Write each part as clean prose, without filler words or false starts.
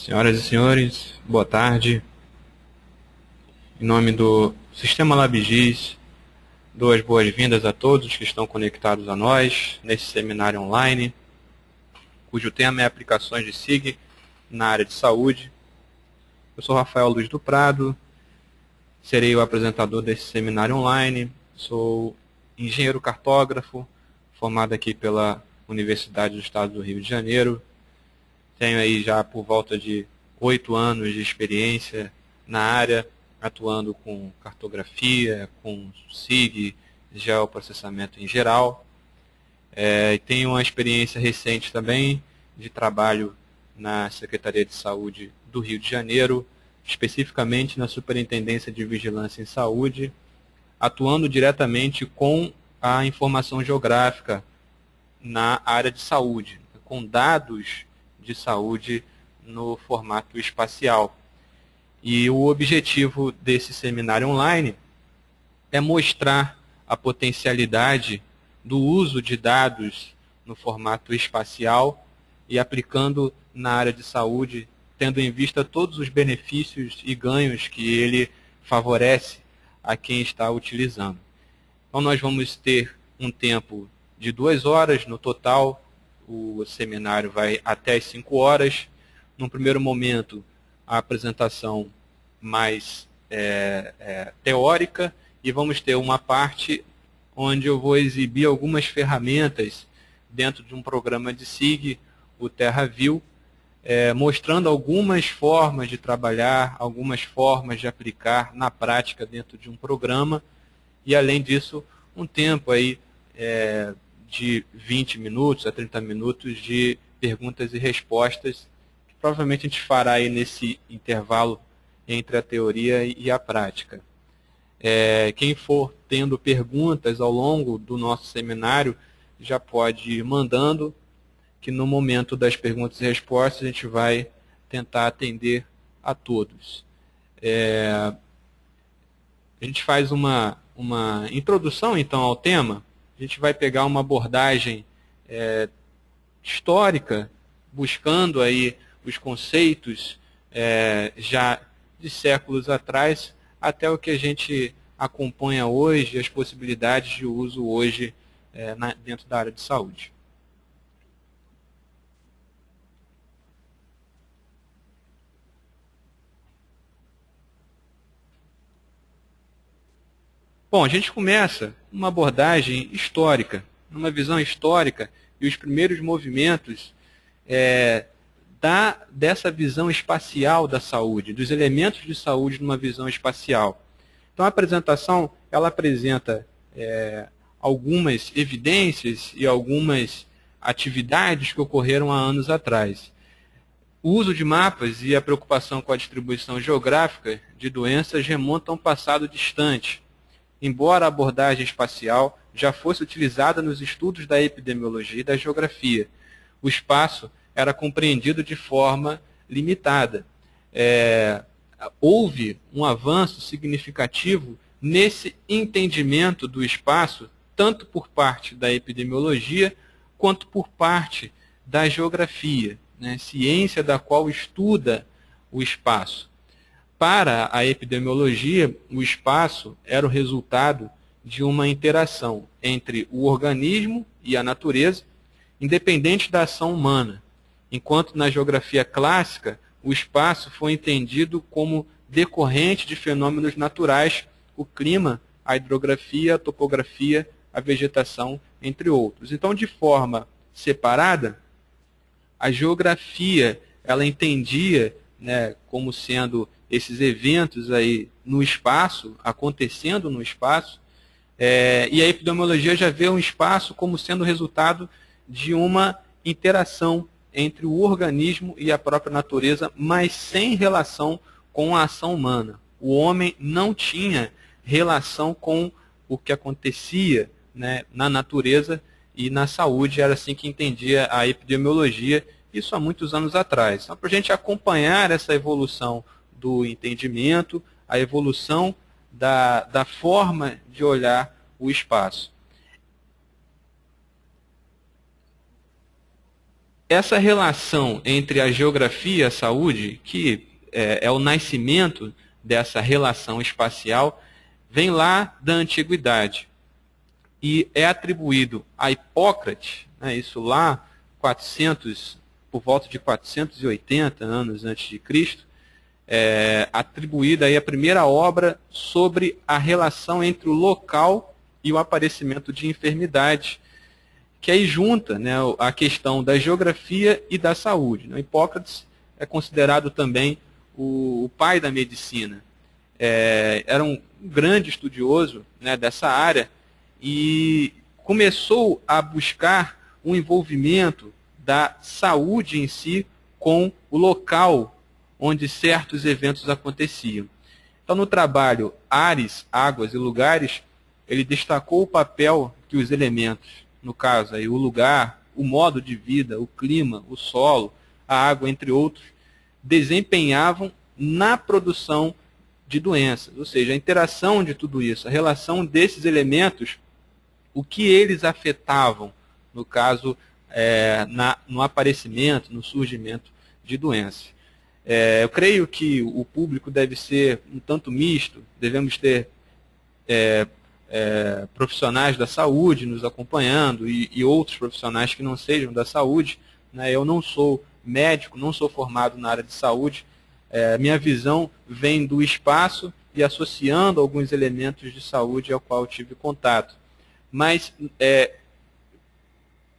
Senhoras e senhores, boa tarde. Em nome do Sistema LabGIS, dou as boas-vindas a todos que estão conectados a nós nesse seminário online, cujo tema é aplicações de SIG na área de saúde. Eu sou Rafael Luiz do Prado, serei o apresentador desse seminário online. Sou engenheiro cartógrafo, formado aqui pela Universidade do Estado do Rio de Janeiro. Tenho aí já por volta de 8 anos de experiência na área, atuando com cartografia, com SIG, geoprocessamento em geral. Tenho uma experiência recente também de trabalho na Secretaria de Saúde do Rio de Janeiro, especificamente na Superintendência de Vigilância em Saúde, atuando diretamente com a informação geográfica na área de saúde, com dados de saúde no formato espacial. E o objetivo desse seminário online é mostrar a potencialidade do uso de dados no formato espacial e aplicando na área de saúde, tendo em vista todos os benefícios e ganhos que ele favorece a quem está utilizando. Então nós vamos ter um tempo de 2 horas no total. O seminário vai até as 5 horas. No primeiro momento, a apresentação mais teórica, e vamos ter uma parte onde eu vou exibir algumas ferramentas dentro de um programa de SIG, o TerraView, mostrando algumas formas de trabalhar, algumas formas de aplicar na prática dentro de um programa, e além disso, um tempo aí de 20 minutos a 30 minutos de perguntas e respostas, que provavelmente a gente fará aí nesse intervalo entre a teoria e a prática. Quem for tendo perguntas ao longo do nosso seminário, já pode ir mandando, que no momento das perguntas e respostas a gente vai tentar atender a todos. A gente faz uma introdução, então, ao tema. A gente vai pegar uma abordagem histórica, buscando aí os conceitos já de séculos atrás, até o que a gente acompanha hoje, as possibilidades de uso hoje dentro da área de saúde. Bom, a gente começa uma abordagem histórica, uma visão histórica e os primeiros movimentos dessa visão espacial da saúde, dos elementos de saúde numa visão espacial. Então a apresentação ela apresenta algumas evidências e algumas atividades que ocorreram há anos atrás. O uso de mapas e a preocupação com a distribuição geográfica de doenças remontam a um passado distante. Embora a abordagem espacial já fosse utilizada nos estudos da epidemiologia e da geografia, o espaço era compreendido de forma limitada. Houve um avanço significativo nesse entendimento do espaço, tanto por parte da epidemiologia, quanto por parte da geografia, ciência da qual estuda o espaço. Para a epidemiologia, o espaço era o resultado de uma interação entre o organismo e a natureza, independente da ação humana, enquanto na geografia clássica, o espaço foi entendido como decorrente de fenômenos naturais, o clima, a hidrografia, a topografia, a vegetação, entre outros. Então, de forma separada, a geografia ela entendia como sendo esses eventos aí no espaço, acontecendo no espaço, e a epidemiologia já vê o espaço como sendo resultado de uma interação entre o organismo e a própria natureza, mas sem relação com a ação humana. O homem não tinha relação com o que acontecia na natureza e na saúde, era assim que entendia a epidemiologia, isso há muitos anos atrás. Então, para a gente acompanhar essa evolução do entendimento, a evolução da forma de olhar o espaço. essa relação entre a geografia e a saúde, que é o nascimento dessa relação espacial, vem lá da antiguidade e é atribuído a Hipócrates, né, isso lá 400, por volta de 480 anos antes de Cristo, atribuída aí a primeira obra sobre a relação entre o local e o aparecimento de enfermidades, que aí junta, né, a questão da geografia e da saúde. Hipócrates é considerado também o pai da medicina. Era um grande estudioso, né, dessa área e começou a buscar um envolvimento da saúde em si com o local onde certos eventos aconteciam. Então, no trabalho Ares, Águas e Lugares, ele destacou o papel que os elementos, no caso aí, o lugar, o modo de vida, o clima, o solo, a água, entre outros, desempenhavam na produção de doenças. Ou seja, a interação de tudo isso, a relação desses elementos, o que eles afetavam, no caso, no aparecimento, no surgimento de doenças. Eu creio que o público deve ser um tanto misto, devemos ter profissionais da saúde nos acompanhando e outros profissionais que não sejam da saúde, né? Eu não sou médico, não sou formado na área de saúde, minha visão vem do espaço e associando alguns elementos de saúde ao qual eu tive contato. Mas,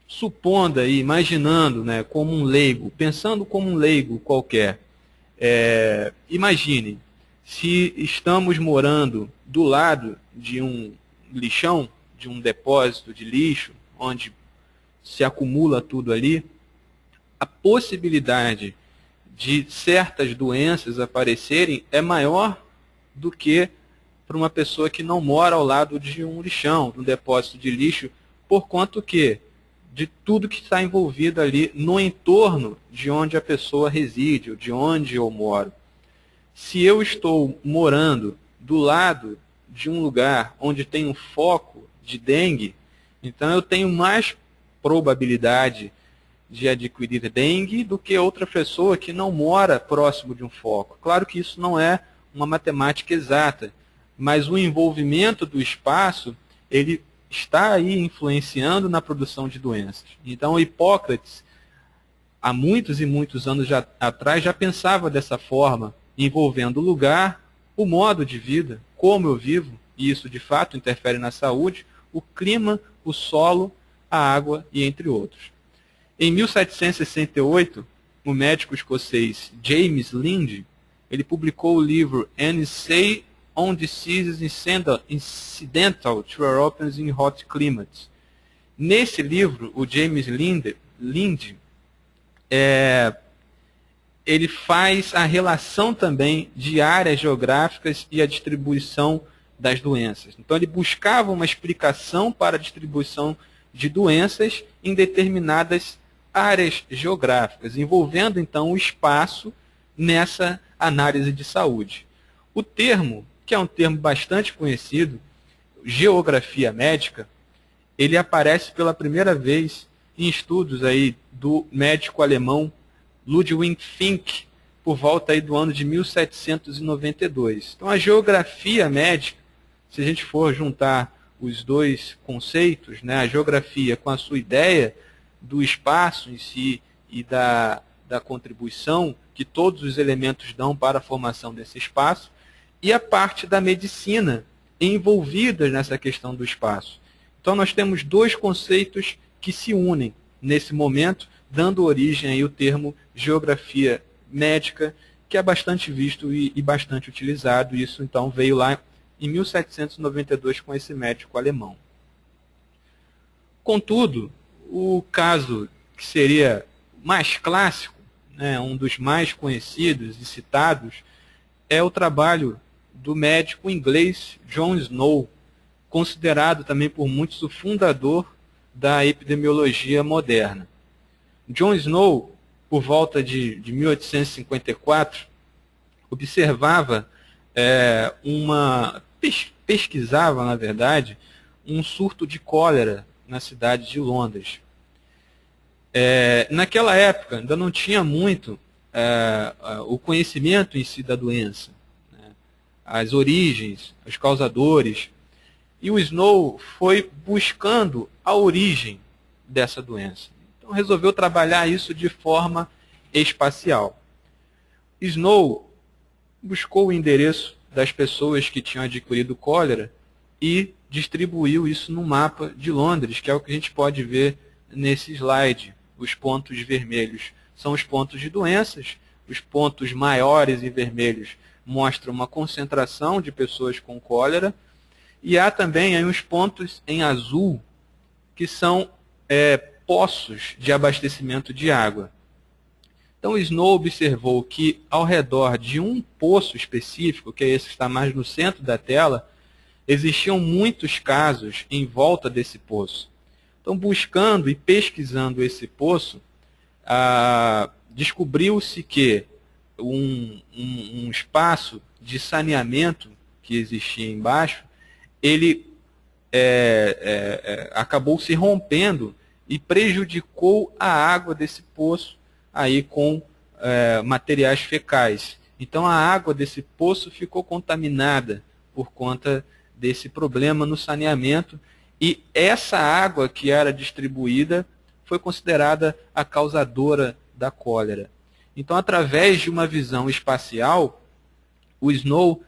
supondo aí, imaginando, né, como um leigo, pensando como um leigo qualquer, imagine se estamos morando do lado de um lixão, de um depósito de lixo, onde se acumula tudo ali, a possibilidade de certas doenças aparecerem é maior do que para uma pessoa que não mora ao lado de um lixão, de um depósito de lixo, por conta que de tudo que está envolvido ali no entorno de onde a pessoa reside, ou de onde eu moro. Se eu estou morando do lado de um lugar onde tem um foco de dengue, então eu tenho mais probabilidade de adquirir dengue do que outra pessoa que não mora próximo de um foco. Claro que isso não é uma matemática exata, mas o envolvimento do espaço, ele está aí influenciando na produção de doenças. Então, Hipócrates, há muitos e muitos anos atrás, já pensava dessa forma, envolvendo o lugar, o modo de vida, como eu vivo, e isso de fato interfere na saúde, o clima, o solo, a água e entre outros. Em 1768, o médico escocês James Lind, ele publicou o livro An Essay on Diseases Incidental to Europeans in Hot Climates. Nesse livro, o James Lind ele faz a relação também de áreas geográficas e a distribuição das doenças. Então, ele buscava uma explicação para a distribuição de doenças em determinadas áreas geográficas, envolvendo, então, o espaço nessa análise de saúde. O termo, que é um termo bastante conhecido, geografia médica, ele aparece pela primeira vez em estudos aí do médico alemão Ludwig Fink, por volta aí do ano de 1792. Então, a geografia médica, se a gente for juntar os dois conceitos, né, a geografia com a sua ideia do espaço em si e da contribuição que todos os elementos dão para a formação desse espaço, e a parte da medicina envolvida nessa questão do espaço. Então, nós temos dois conceitos que se unem nesse momento, dando origem aí ao termo geografia médica, que é bastante visto e bastante utilizado. Isso, então, veio lá em 1792 com esse médico alemão. Contudo, o caso que seria mais clássico, né, um dos mais conhecidos e citados, é o trabalho do médico inglês John Snow, considerado também por muitos o fundador da epidemiologia moderna. John Snow, por volta de 1854, observava pesquisava, na verdade, um surto de cólera na cidade de Londres. Naquela época ainda não tinha muito o conhecimento em si da doença, né? As origens, os causadores. E o Snow foi buscando a origem dessa doença. Então resolveu trabalhar isso de forma espacial. Snow buscou o endereço das pessoas que tinham adquirido cólera e distribuiu isso no mapa de Londres, que é o que a gente pode ver nesse slide. Os pontos vermelhos são os pontos de doenças, os pontos maiores e vermelhos mostram uma concentração de pessoas com cólera, e há também aí uns pontos em azul, que são poços de abastecimento de água. Então, Snow observou que ao redor de um poço específico, que é esse que está mais no centro da tela, existiam muitos casos em volta desse poço. Então, buscando e pesquisando esse poço, descobriu-se que um espaço de saneamento que existia embaixo, ele acabou se rompendo e prejudicou a água desse poço aí com materiais fecais. Então a água desse poço ficou contaminada por conta desse problema no saneamento, e essa água que era distribuída foi considerada a causadora da cólera. Então, através de uma visão espacial, o Snow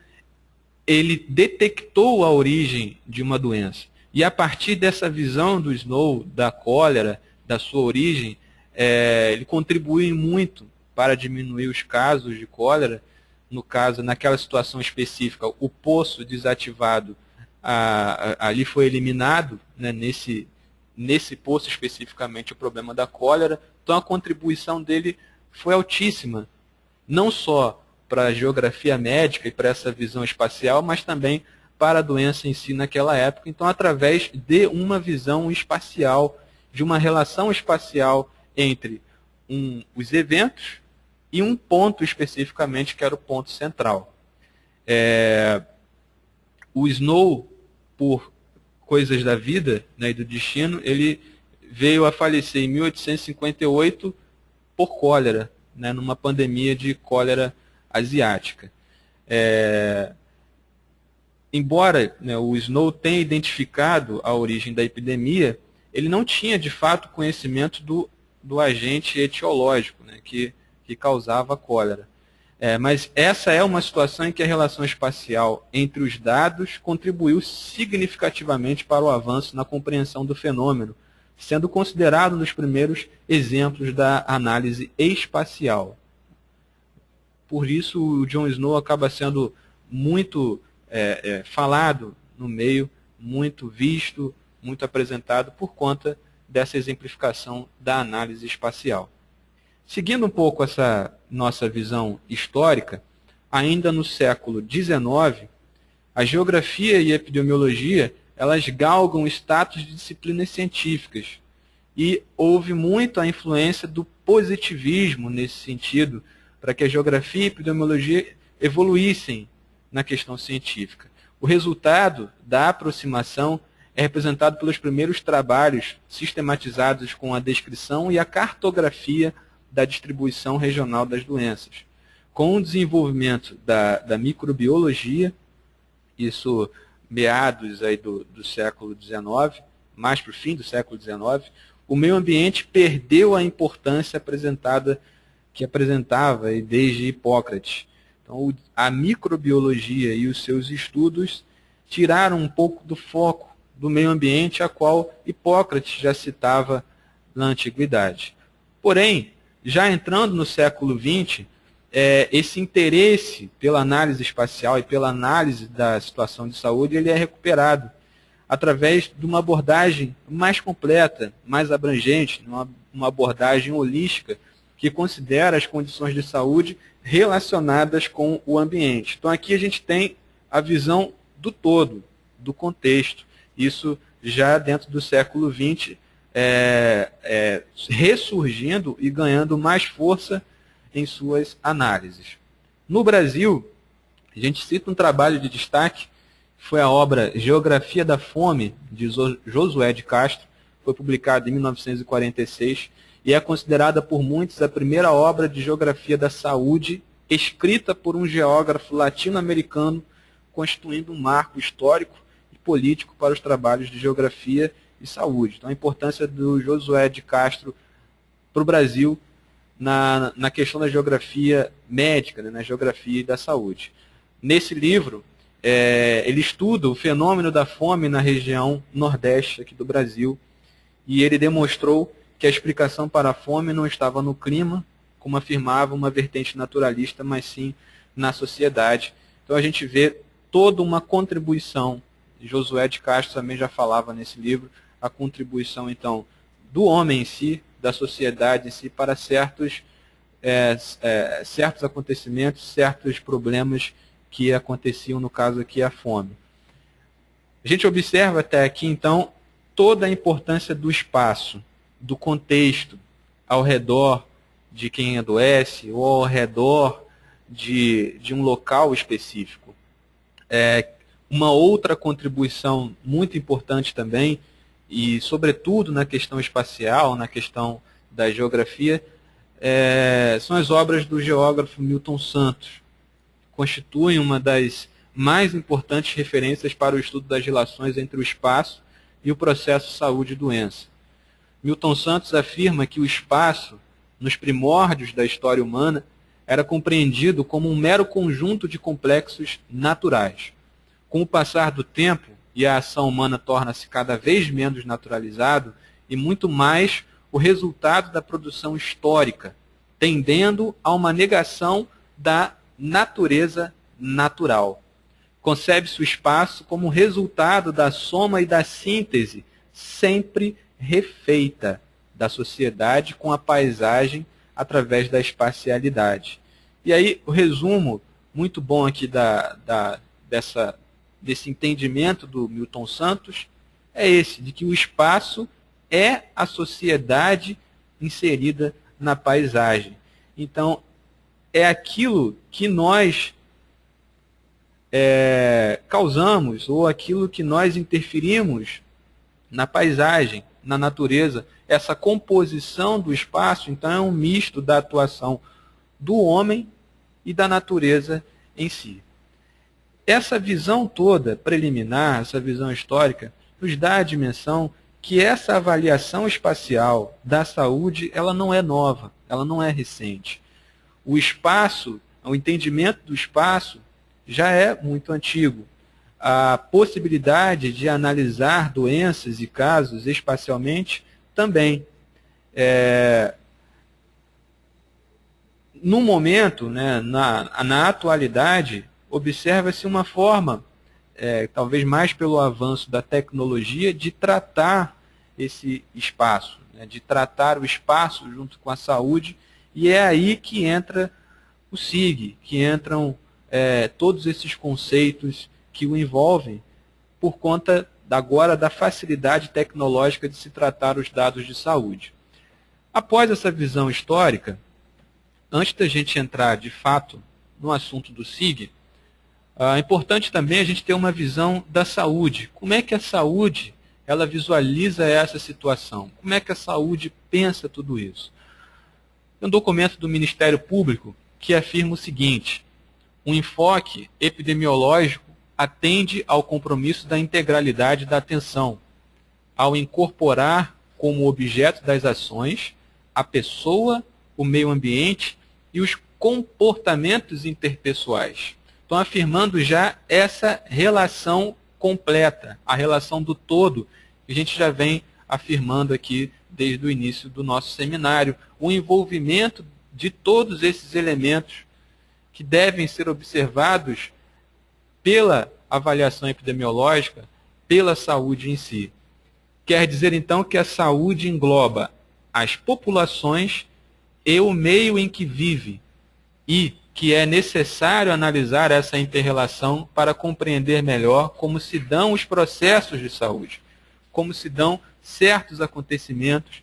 ele detectou a origem de uma doença. E a partir dessa visão do Snow, da cólera, da sua origem, ele contribuiu muito para diminuir os casos de cólera. No caso, naquela situação específica, o poço desativado ali foi eliminado, né, nesse poço especificamente, o problema da cólera. Então a contribuição dele foi altíssima, não só para a geografia médica e para essa visão espacial, mas também para a doença em si naquela época. Então, através de uma visão espacial, de uma relação espacial entre os eventos e um ponto especificamente, que era o ponto central. O Snow, por coisas da vida, né, e do destino, ele veio a falecer em 1858 por cólera, né, numa pandemia de cólera asiática. Embora, né, o Snow tenha identificado a origem da epidemia, ele não tinha de fato conhecimento do agente etiológico, né, que causava a cólera. Mas essa é uma situação em que a relação espacial entre os dados contribuiu significativamente para o avanço na compreensão do fenômeno, sendo considerado um dos primeiros exemplos da análise espacial. Por isso, o John Snow acaba sendo muito falado no meio, muito visto, muito apresentado por conta dessa exemplificação da análise espacial. Seguindo um pouco essa nossa visão histórica, ainda no século XIX, a geografia e a epidemiologia elas galgam status de disciplinas científicas, e houve muito a influência do positivismo nesse sentido, para que a geografia e a epidemiologia evoluíssem na questão científica. O resultado da aproximação é representado pelos primeiros trabalhos sistematizados com a descrição e a cartografia da distribuição regional das doenças. Com o desenvolvimento da microbiologia, isso meados aí do século XIX, mais para o fim do século XIX, o meio ambiente perdeu a importância que apresentava desde Hipócrates. Então, a microbiologia e os seus estudos tiraram um pouco do foco do meio ambiente, a qual Hipócrates já citava na antiguidade. Porém, já entrando no século XX, esse interesse pela análise espacial e pela análise da situação de saúde ele é recuperado através de uma abordagem mais completa, mais abrangente, uma abordagem holística que considera as condições de saúde relacionadas com o ambiente. Então aqui a gente tem a visão do todo, do contexto. Isso já dentro do século XX, ressurgindo e ganhando mais força em suas análises. No Brasil, a gente cita um trabalho de destaque, foi a obra Geografia da Fome, de Josué de Castro, foi publicado em 1946, e é considerada por muitos a primeira obra de geografia da saúde escrita por um geógrafo latino-americano, constituindo um marco histórico e político para os trabalhos de geografia e saúde. Então, a importância do Josué de Castro para o Brasil na questão da geografia médica, né, na geografia da saúde. Nesse livro, ele estuda o fenômeno da fome na região nordeste aqui do Brasil, e ele demonstrou que a explicação para a fome não estava no clima, como afirmava uma vertente naturalista, mas sim na sociedade. Então a gente vê toda uma contribuição, Josué de Castro também já falava nesse livro, a contribuição então do homem em si, da sociedade em si, para certos acontecimentos, certos problemas que aconteciam, no caso aqui, a fome. A gente observa até aqui, então, toda a importância do espaço, do contexto, ao redor de quem adoece, ou ao redor de um local específico. Uma outra contribuição muito importante também, e sobretudo na questão espacial, na questão da geografia, são as obras do geógrafo Milton Santos. Constituem uma das mais importantes referências para o estudo das relações entre o espaço e o processo saúde e doença. Milton Santos afirma que o espaço, nos primórdios da história humana, era compreendido como um mero conjunto de complexos naturais. Com o passar do tempo, e a ação humana torna-se cada vez menos naturalizado, e muito mais o resultado da produção histórica, tendendo a uma negação da natureza natural. Concebe-se o espaço como resultado da soma e da síntese sempre refeita da sociedade com a paisagem através da espacialidade. E aí o resumo muito bom aqui desse entendimento do Milton Santos é esse, de que o espaço é a sociedade inserida na paisagem. Então, é aquilo que nós causamos, ou aquilo que nós interferimos na paisagem, na natureza. Essa composição do espaço, então, é um misto da atuação do homem e da natureza em si. Essa visão toda preliminar, essa visão histórica, nos dá a dimensão que essa avaliação espacial da saúde, ela não é nova, ela não é recente. O espaço, o entendimento do espaço já é muito antigo. A possibilidade de analisar doenças e casos espacialmente também. No momento, né, na atualidade, observa-se uma forma, talvez mais pelo avanço da tecnologia, de tratar esse espaço, né, de tratar o espaço junto com a saúde, e é aí que entra o SIG, que entram todos esses conceitos que o envolvem, por conta agora da facilidade tecnológica de se tratar os dados de saúde. Após essa visão histórica, antes da gente entrar de fato no assunto do SIG, é importante também a gente ter uma visão da saúde. Como é que a saúde ela visualiza essa situação? Como é que a saúde pensa tudo isso? Tem um documento do Ministério Público que afirma o seguinte: um enfoque epidemiológico atende ao compromisso da integralidade da atenção, ao incorporar como objeto das ações a pessoa, o meio ambiente e os comportamentos interpessoais. Estão afirmando já essa relação completa, a relação do todo, que a gente já vem afirmando aqui desde o início do nosso seminário, o envolvimento de todos esses elementos que devem ser observados pela avaliação epidemiológica, pela saúde em si. Quer dizer, então, que a saúde engloba as populações e o meio em que vive, e que é necessário analisar essa inter-relação para compreender melhor como se dão os processos de saúde, como se dão certos acontecimentos.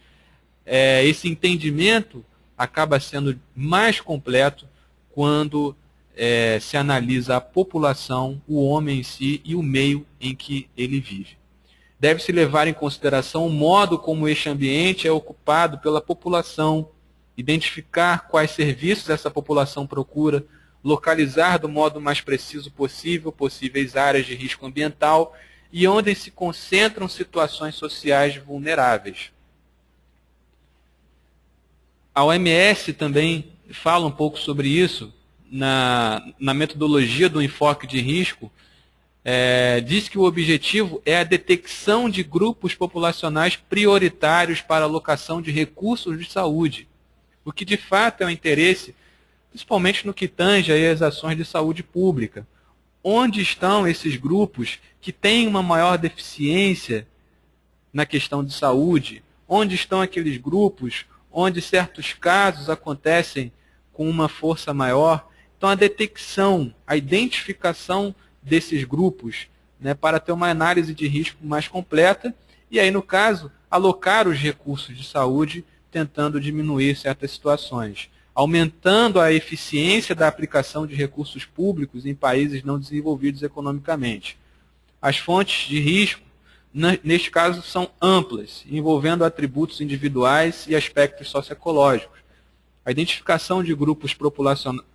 Esse entendimento acaba sendo mais completo quando se analisa a população, o homem em si e o meio em que ele vive. Deve-se levar em consideração o modo como este ambiente é ocupado pela população, identificar quais serviços essa população procura, localizar do modo mais preciso possível possíveis áreas de risco ambiental e onde se concentram situações sociais vulneráveis. A OMS também fala um pouco sobre isso na metodologia do enfoque de risco. Diz que o objetivo é a detecção de grupos populacionais prioritários para a alocação de recursos de saúde, o que de fato é um interesse, principalmente no que tange às ações de saúde pública. Onde estão esses grupos que têm uma maior deficiência na questão de saúde? Onde estão aqueles grupos onde certos casos acontecem com uma força maior? Então, a detecção, a identificação desses grupos, né, para ter uma análise de risco mais completa e aí, no caso, alocar os recursos de saúde tentando diminuir certas situações, aumentando a eficiência da aplicação de recursos públicos em países não desenvolvidos economicamente. As fontes de risco, neste caso, são amplas, envolvendo atributos individuais e aspectos socioecológicos. A identificação de grupos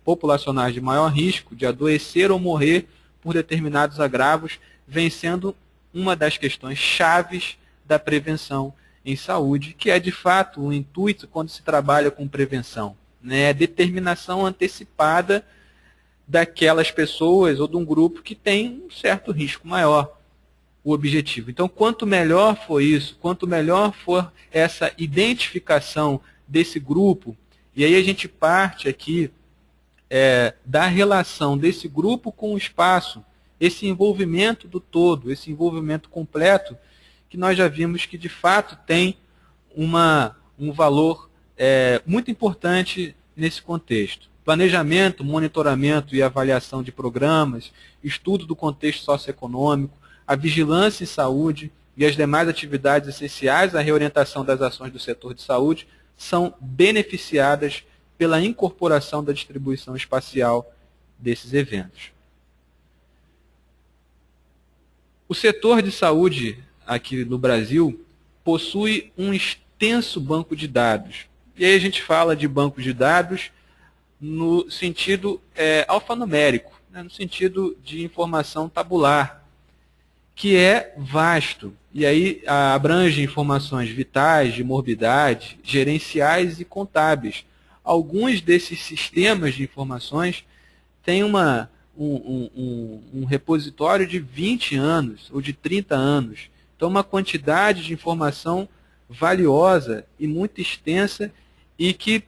populacionais de maior risco de adoecer ou morrer por determinados agravos vem sendo uma das questões chaves da prevenção em saúde, que é de fato o intuito quando se trabalha com prevenção, né? A determinação antecipada daquelas pessoas ou de um grupo que tem um certo risco maior, o objetivo. Então, quanto melhor for isso, quanto melhor for essa identificação desse grupo, e aí a gente parte aqui da relação desse grupo com o espaço, esse envolvimento do todo, esse envolvimento completo, que nós já vimos que de fato tem um valor muito importante nesse contexto. Planejamento, monitoramento e avaliação de programas, estudo do contexto socioeconômico, a vigilância em saúde e as demais atividades essenciais à reorientação das ações do setor de saúde são beneficiadas pela incorporação da distribuição espacial desses eventos. O setor de saúde aqui no Brasil possui um extenso banco de dados. E aí a gente fala de bancos de dados no sentido alfanumérico, né, no sentido de informação tabular, que é vasto. E aí abrange informações vitais, de morbidade, gerenciais e contábeis. Alguns desses sistemas de informações têm um repositório de 20 anos ou de 30 anos. Então, uma quantidade de informação valiosa e muito extensa e que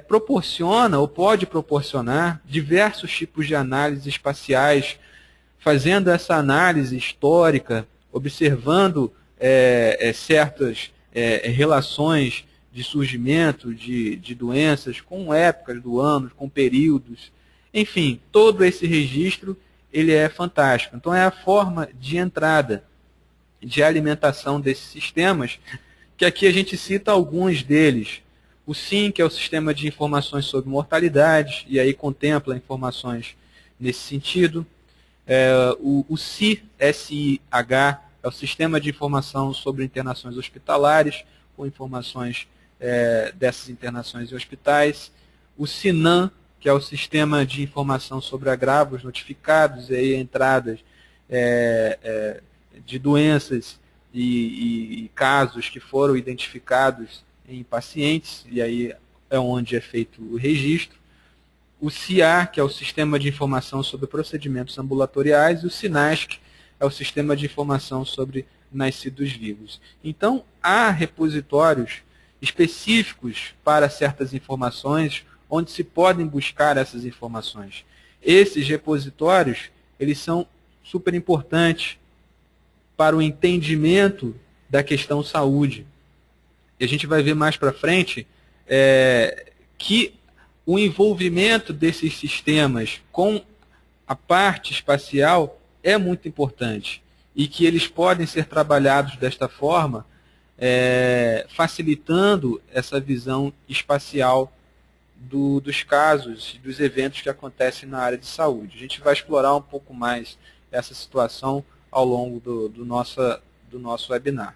proporciona ou pode proporcionar diversos tipos de análises espaciais, fazendo essa análise histórica, observando certas relações de surgimento de doenças com épocas do ano, com períodos. Enfim, todo esse registro ele é fantástico. Então, é a forma de entrada, de alimentação desses sistemas, que aqui a gente cita alguns deles. O SIM, que é o Sistema de Informações sobre Mortalidade, e aí contempla informações nesse sentido. O SIH, é o Sistema de Informação sobre Internações Hospitalares, com informações dessas internações em hospitais. O SINAM, que é o Sistema de Informação sobre Agravos Notificados, e aí entradas de doenças e casos que foram identificados em pacientes, e aí é onde é feito o registro. O SIA, que é o Sistema de Informação sobre Procedimentos Ambulatoriais, e o SINASC, é o Sistema de Informação sobre Nascidos Vivos. Então, há repositórios específicos para certas informações, onde se podem buscar essas informações. Esses repositórios, eles são super importantes para o entendimento da questão saúde. E a gente vai ver mais para frente que o envolvimento desses sistemas com a parte espacial é muito importante e que eles podem ser trabalhados desta forma, facilitando essa visão espacial dos casos, dos eventos que acontecem na área de saúde. A gente vai explorar um pouco mais essa situação ao longo do do nosso webinar.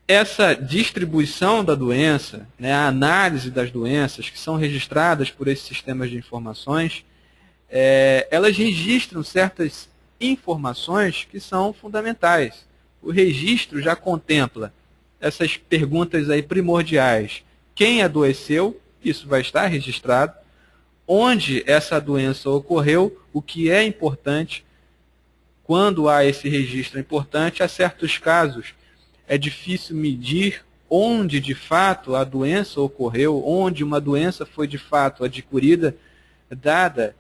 Essa distribuição da doença, né, a análise das doenças que são registradas por esses sistemas de informações, elas registram certas informações que são fundamentais. O registro já contempla essas perguntas aí primordiais. Quem adoeceu? Isso vai estar registrado. Onde essa doença ocorreu? O que é importante? Quando há esse registro importante, há certos casos é difícil medir onde de fato a doença ocorreu, onde uma doença foi de fato adquirida, dada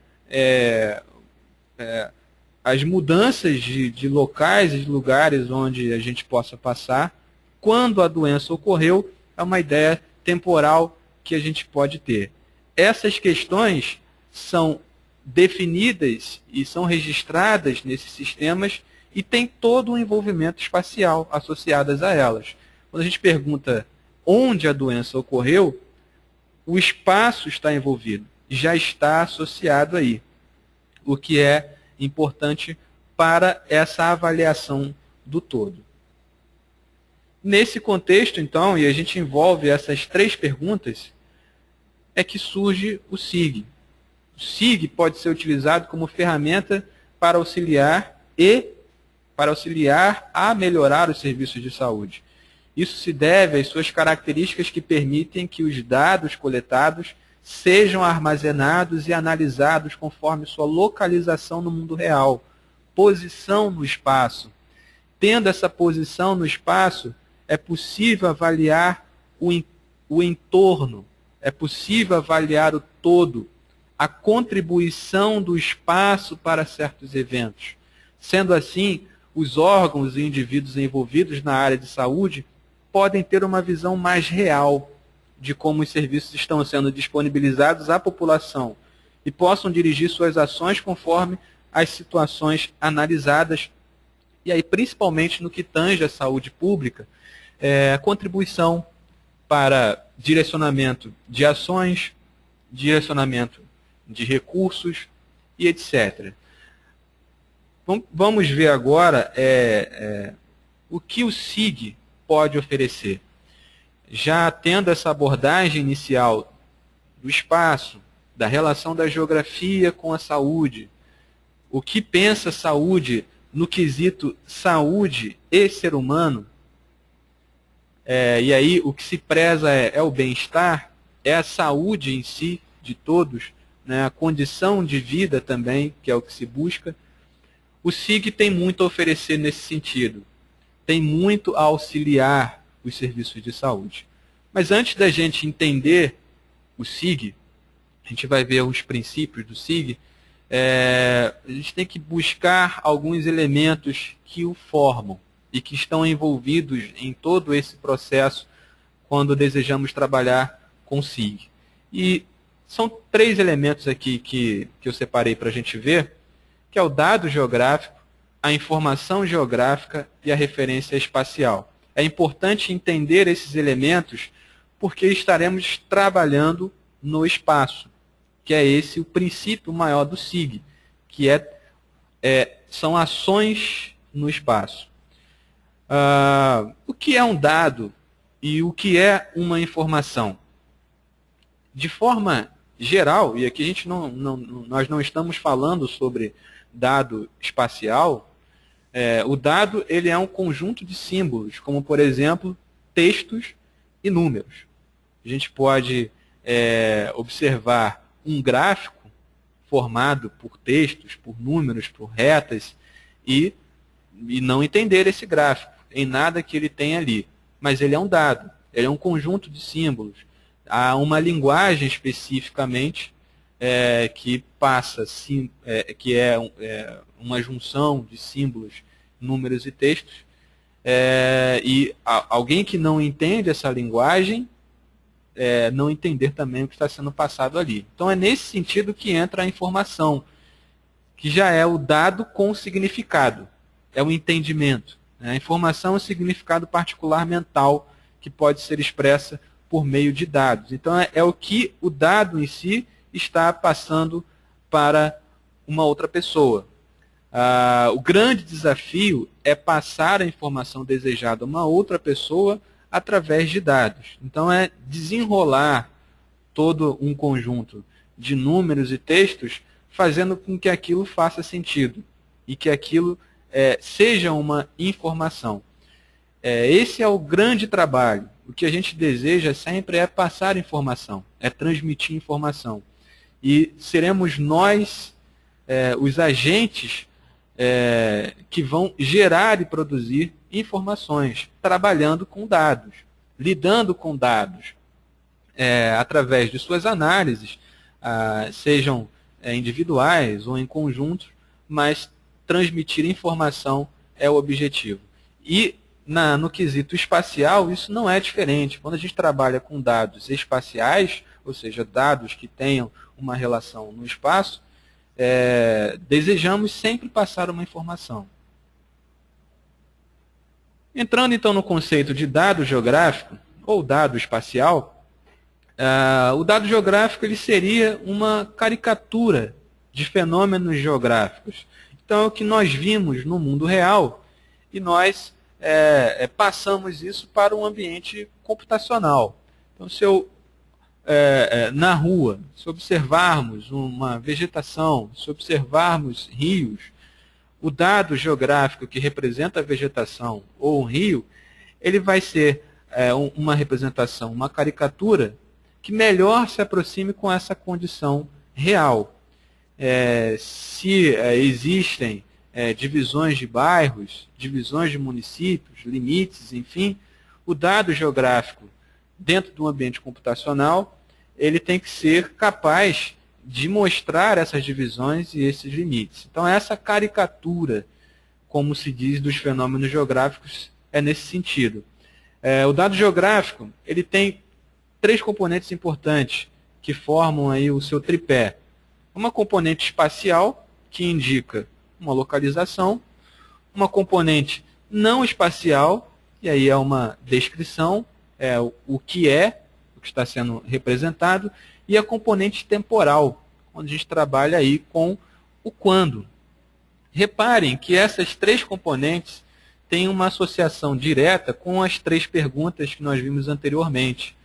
as mudanças de locais e de lugares onde a gente possa passar. Quando a doença ocorreu, é uma ideia temporal que a gente pode ter. Essas questões são definidas e são registradas nesses sistemas e tem todo um envolvimento espacial associado a elas. Quando a gente pergunta onde a doença ocorreu, o espaço está envolvido, já está associado aí, o que é importante para essa avaliação do todo. Nesse contexto, então, e a gente envolve essas 3 perguntas, é que surge o SIG. O SIG pode ser utilizado como ferramenta para auxiliar a melhorar os serviços de saúde. Isso se deve às suas características que permitem que os dados coletados sejam armazenados e analisados conforme sua localização no mundo real, posição no espaço. Tendo essa posição no espaço, é possível avaliar o entorno, é possível avaliar o todo, a contribuição do espaço para certos eventos. Sendo assim, os órgãos e indivíduos envolvidos na área de saúde podem ter uma visão mais real de como os serviços estão sendo disponibilizados à população e possam dirigir suas ações conforme as situações analisadas, e aí principalmente no que tange à saúde pública, contribuição para direcionamento de ações, direcionamento de recursos e etc. Vamos ver agora o que o SIG pode oferecer. Já tendo essa abordagem inicial do espaço, da relação da geografia com a saúde, o que pensa saúde no quesito saúde e ser humano, e aí o que se preza é o bem-estar, é a saúde em si de todos, né, a condição de vida também, que é o que se busca. O SIG tem muito a oferecer nesse sentido, tem muito a auxiliar os serviços de saúde. Mas antes da gente entender o SIG, a gente vai ver os princípios do SIG, a gente tem que buscar alguns elementos que o formam e que estão envolvidos em todo esse processo quando desejamos trabalhar com o SIG. E são 3 elementos aqui que eu separei para a gente ver, que é o dado geográfico, a informação geográfica e a referência espacial. É importante entender esses elementos porque estaremos trabalhando no espaço, que é esse o princípio maior do SIG, que são ações no espaço. O que é um dado e o que é uma informação? De forma geral, e aqui nós não estamos falando sobre dado espacial, o dado ele é um conjunto de símbolos, como por exemplo, textos e números. A gente pode observar um gráfico formado por textos, por números, por retas, e não entender esse gráfico em nada que ele tem ali. Mas ele é um dado, ele é um conjunto de símbolos. Há uma linguagem especificamente que passa, que é uma junção de símbolos, números e textos, e alguém que não entende essa linguagem não entender também o que está sendo passado ali. Então é nesse sentido que entra a informação, que já é o dado com significado, é o entendimento. A informação é um significado particular mental que pode ser expressa por meio de dados. Então é o que o dado em si está passando para uma outra pessoa. O grande desafio é passar a informação desejada a uma outra pessoa através de dados. Então, é desenrolar todo um conjunto de números e textos, fazendo com que aquilo faça sentido e que aquilo seja uma informação. Esse é o grande trabalho. O que a gente deseja sempre é passar informação, é transmitir informação. E seremos nós, os agentes, que vão gerar e produzir informações, trabalhando com dados, lidando com dados, através de suas análises, sejam individuais ou em conjuntos, mas transmitir informação é o objetivo. E no quesito espacial, isso não é diferente. Quando a gente trabalha com dados espaciais, ou seja, dados que tenham uma relação no espaço, desejamos sempre passar uma informação. Entrando então no conceito de dado geográfico, ou dado espacial, o dado geográfico ele seria uma caricatura de fenômenos geográficos. Então, é o que nós vimos no mundo real e nós passamos isso para um ambiente computacional. Então, se eu, na rua, se observarmos uma vegetação, se observarmos rios, o dado geográfico que representa a vegetação ou um rio, ele vai ser uma representação, uma caricatura que melhor se aproxime com essa condição real. Se existem divisões de bairros, divisões de municípios, limites, enfim, o dado geográfico dentro do ambiente computacional, ele tem que ser capaz de mostrar essas divisões e esses limites. Então, essa caricatura, como se diz, dos fenômenos geográficos é nesse sentido. O dado geográfico ele tem 3 componentes importantes que formam aí o seu tripé. Uma componente espacial, que indica uma localização, uma componente não espacial, e aí é uma descrição, o que está sendo representado, e a componente temporal, onde a gente trabalha aí com o quando. Reparem que essas 3 componentes têm uma associação direta com as 3 perguntas que nós vimos anteriormente,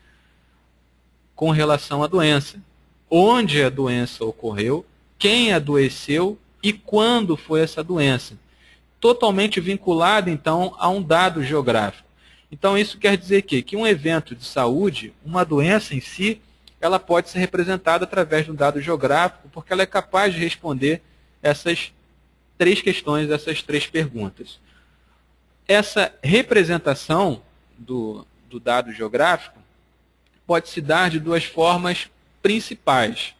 com relação à doença. Onde a doença ocorreu, quem adoeceu e quando foi essa doença. Totalmente vinculado, então, a um dado geográfico. Então, isso quer dizer que um evento de saúde, uma doença em si, ela pode ser representada através de um dado geográfico, porque ela é capaz de responder essas 3 questões, essas 3 perguntas. Essa representação do dado geográfico pode se dar de 2 formas principais.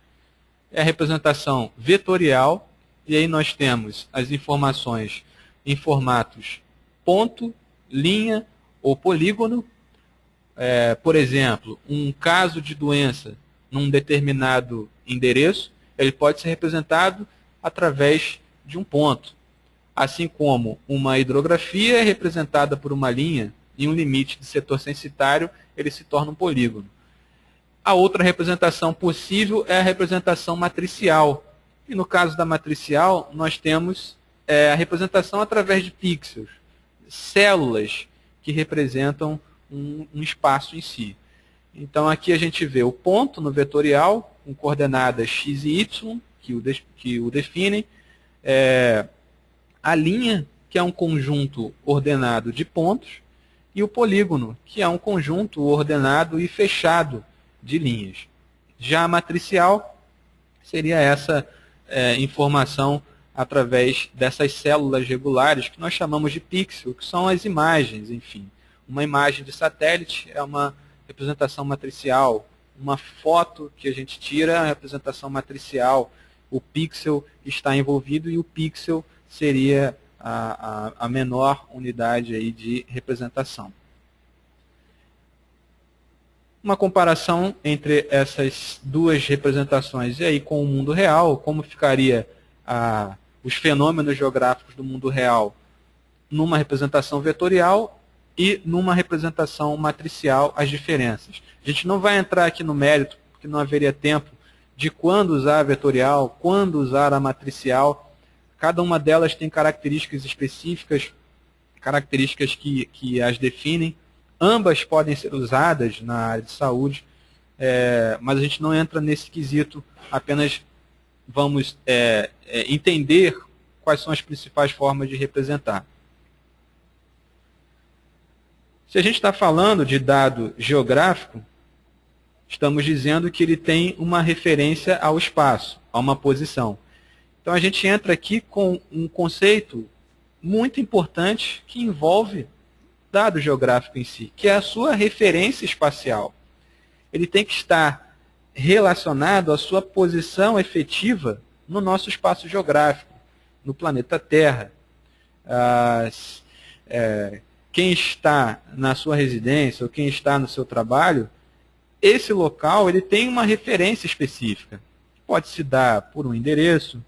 É a representação vetorial, e aí nós temos as informações em formatos ponto, linha ou polígono. Por exemplo, um caso de doença num determinado endereço, ele pode ser representado através de um ponto. Assim como uma hidrografia é representada por uma linha e um limite de setor censitário, ele se torna um polígono. A outra representação possível é a representação matricial. E no caso da matricial, nós temos a representação através de pixels, células que representam um espaço em si. Então, aqui a gente vê o ponto no vetorial, com coordenadas x e y, que o definem, a linha, que é um conjunto ordenado de pontos, e o polígono, que é um conjunto ordenado e fechado de linhas. Já a matricial seria essa informação através dessas células regulares que nós chamamos de pixel, que são as imagens, enfim. Uma imagem de satélite é uma representação matricial, uma foto que a gente tira é a representação matricial, o pixel está envolvido e o pixel seria a menor unidade aí de representação. Uma comparação entre essas 2 representações e aí com o mundo real, como ficaria os fenômenos geográficos do mundo real numa representação vetorial e numa representação matricial, as diferenças. A gente não vai entrar aqui no mérito, porque não haveria tempo, de quando usar a vetorial, quando usar a matricial. Cada uma delas tem características específicas características que as definem. Ambas podem ser usadas na área de saúde, mas a gente não entra nesse quesito, apenas vamos entender quais são as principais formas de representar. Se a gente está falando de dado geográfico, estamos dizendo que ele tem uma referência ao espaço, a uma posição. Então a gente entra aqui com um conceito muito importante que envolve dado geográfico em si, que é a sua referência espacial. Ele tem que estar relacionado à sua posição efetiva no nosso espaço geográfico, no planeta Terra. Quem está na sua residência ou quem está no seu trabalho, esse local ele tem uma referência específica. Pode se dar por um endereço,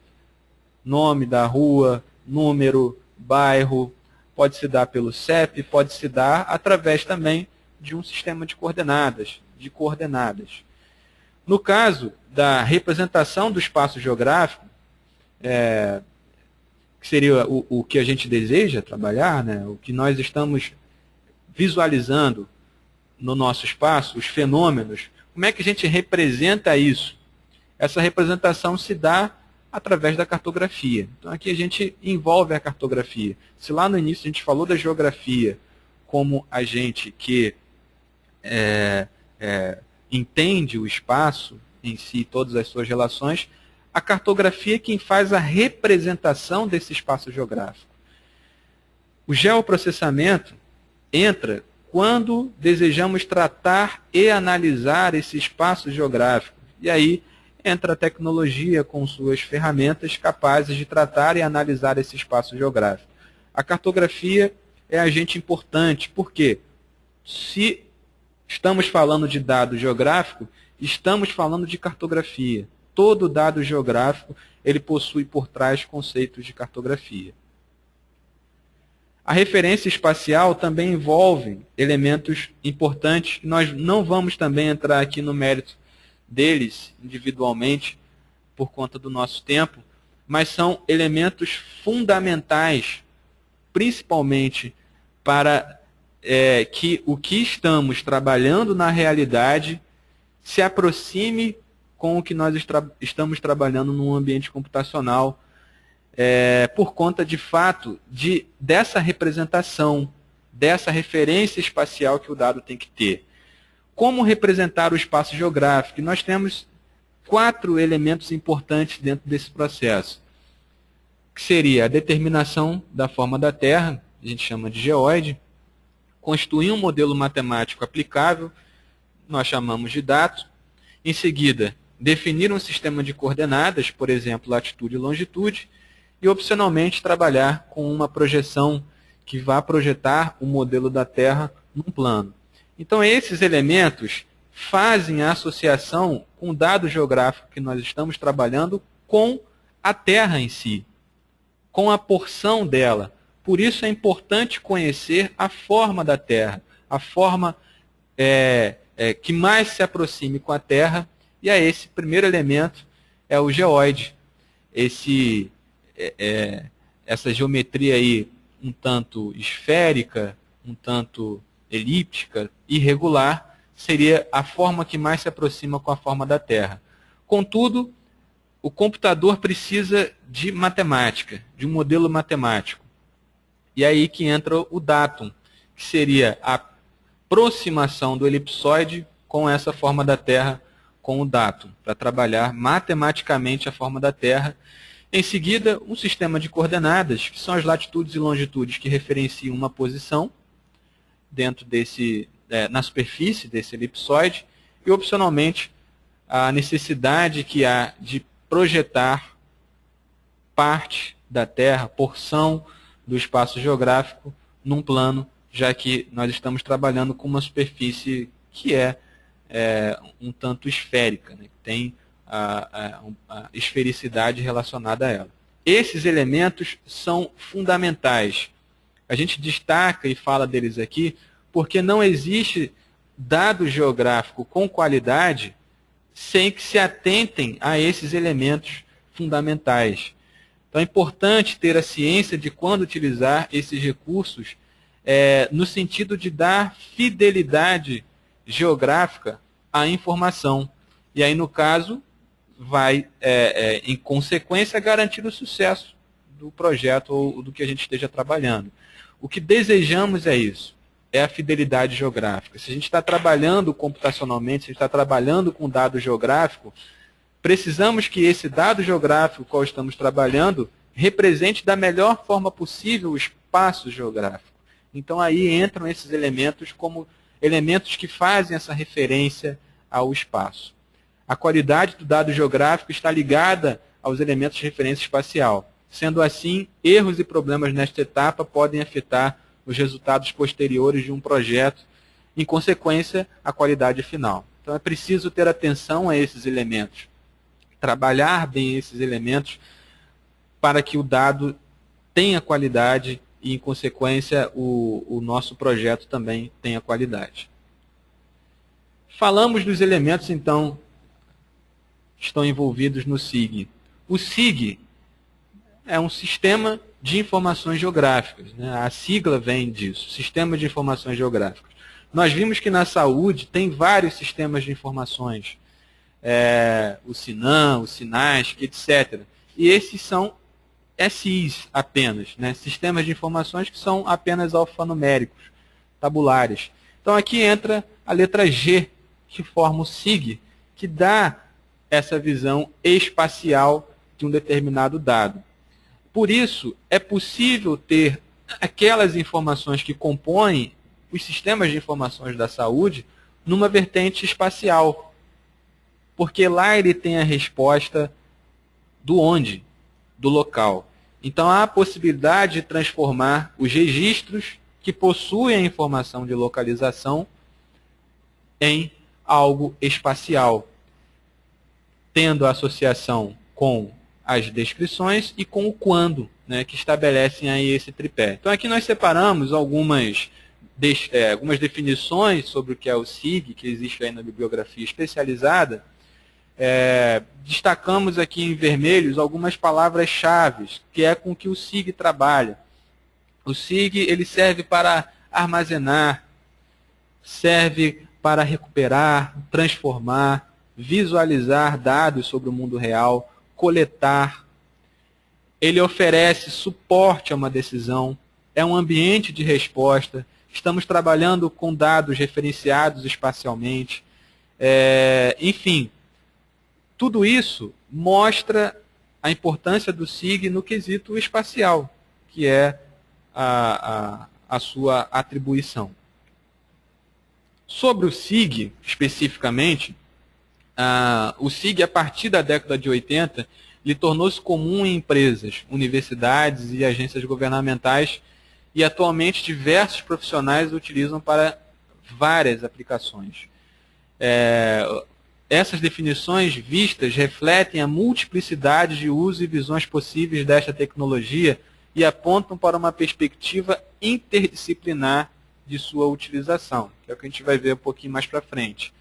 nome da rua, número, bairro, pode se dar pelo CEP, pode se dar através também de um sistema de coordenadas. No caso da representação do espaço geográfico, que seria o que a gente deseja trabalhar, né? O que nós estamos visualizando no nosso espaço, os fenômenos, como é que a gente representa isso? Essa representação se dá através da cartografia. Então aqui a gente envolve a cartografia. Se lá no início a gente falou da geografia como agente que entende o espaço em si, todas as suas relações, a cartografia é quem faz a representação desse espaço geográfico. O geoprocessamento entra quando desejamos tratar e analisar esse espaço geográfico. E aí entra a tecnologia com suas ferramentas capazes de tratar e analisar esse espaço geográfico. A cartografia é agente importante, porque se estamos falando de dado geográfico, estamos falando de cartografia. Todo dado geográfico ele possui por trás conceitos de cartografia. A referência espacial também envolve elementos importantes, que nós não vamos também entrar aqui no mérito deles individualmente, por conta do nosso tempo, mas são elementos fundamentais, principalmente para que o que estamos trabalhando na realidade se aproxime com o que nós estamos trabalhando num ambiente computacional, por conta, de fato, dessa representação, dessa referência espacial que o dado tem que ter. Como representar o espaço geográfico? Nós temos 4 elementos importantes dentro desse processo, que seria a determinação da forma da Terra, a gente chama de geoide, construir um modelo matemático aplicável, nós chamamos de dato, em seguida, definir um sistema de coordenadas, por exemplo, latitude e longitude, e opcionalmente trabalhar com uma projeção que vá projetar o modelo da Terra num plano. Então esses elementos fazem a associação com o dado geográfico que nós estamos trabalhando com a Terra em si, com a porção dela. Por isso é importante conhecer a forma da Terra, a forma que mais se aproxime com a Terra, e esse primeiro elemento é o geoide. Essa geometria aí um tanto esférica, um tanto elíptica, irregular, seria a forma que mais se aproxima com a forma da Terra. Contudo, o computador precisa de matemática, de um modelo matemático. E aí que entra o datum, que seria a aproximação do elipsoide com essa forma da Terra, com o datum, para trabalhar matematicamente a forma da Terra. Em seguida, um sistema de coordenadas, que são as latitudes e longitudes que referenciam uma posição dentro na superfície desse elipsoide, e opcionalmente a necessidade que há de projetar parte da Terra, porção do espaço geográfico num plano, já que nós estamos trabalhando com uma superfície que é um tanto esférica, né, que tem a esfericidade relacionada a ela. Esses elementos são fundamentais. A gente destaca e fala deles aqui porque não existe dado geográfico com qualidade sem que se atentem a esses elementos fundamentais. Então é importante ter a ciência de quando utilizar esses recursos no sentido de dar fidelidade geográfica à informação. E aí, no caso, vai, em consequência, garantir o sucesso do projeto ou do que a gente esteja trabalhando. O que desejamos é isso, é a fidelidade geográfica. Se a gente está trabalhando computacionalmente, se a gente está trabalhando com dado geográfico, precisamos que esse dado geográfico com o qual estamos trabalhando represente da melhor forma possível o espaço geográfico. Então aí entram esses elementos como elementos que fazem essa referência ao espaço. A qualidade do dado geográfico está ligada aos elementos de referência espacial. Sendo assim, erros e problemas nesta etapa podem afetar os resultados posteriores de um projeto, em consequência, a qualidade final. Então é preciso ter atenção a esses elementos, trabalhar bem esses elementos para que o dado tenha qualidade e, em consequência, o nosso projeto também tenha qualidade. Falamos dos elementos, então, que estão envolvidos no SIG. O SIG é um sistema de informações geográficas, né? A sigla vem disso, Sistema de Informações Geográficas. Nós vimos que na saúde tem vários sistemas de informações, o SINAM, o SINASC, etc. E esses são SIs apenas, né? Sistemas de informações que são apenas alfanuméricos, tabulares. Então aqui entra a letra G, que forma o SIG, que dá essa visão espacial de um determinado dado. Por isso, é possível ter aquelas informações que compõem os sistemas de informações da saúde numa vertente espacial, porque lá ele tem a resposta do onde, do local. Então há a possibilidade de transformar os registros que possuem a informação de localização em algo espacial, tendo a associação com as descrições e com o quando, né, que estabelecem aí esse tripé. Então aqui nós separamos algumas definições sobre o que é o SIG, que existe aí na bibliografia especializada. Destacamos aqui em vermelhos algumas palavras-chave, que é com que o SIG trabalha. O SIG ele serve para armazenar, serve para recuperar, transformar, visualizar dados sobre o mundo real, coletar. Ele oferece suporte a uma decisão, é um ambiente de resposta. Estamos trabalhando com dados referenciados espacialmente. Enfim, tudo isso mostra a importância do SIG no quesito espacial, que é a sua atribuição. Sobre o SIG, especificamente, o SIG, a partir da década de 80, ele tornou-se comum em empresas, universidades e agências governamentais, e atualmente diversos profissionais o utilizam para várias aplicações. Essas definições vistas refletem a multiplicidade de usos e visões possíveis desta tecnologia e apontam para uma perspectiva interdisciplinar de sua utilização, que é o que a gente vai ver um pouquinho mais para frente.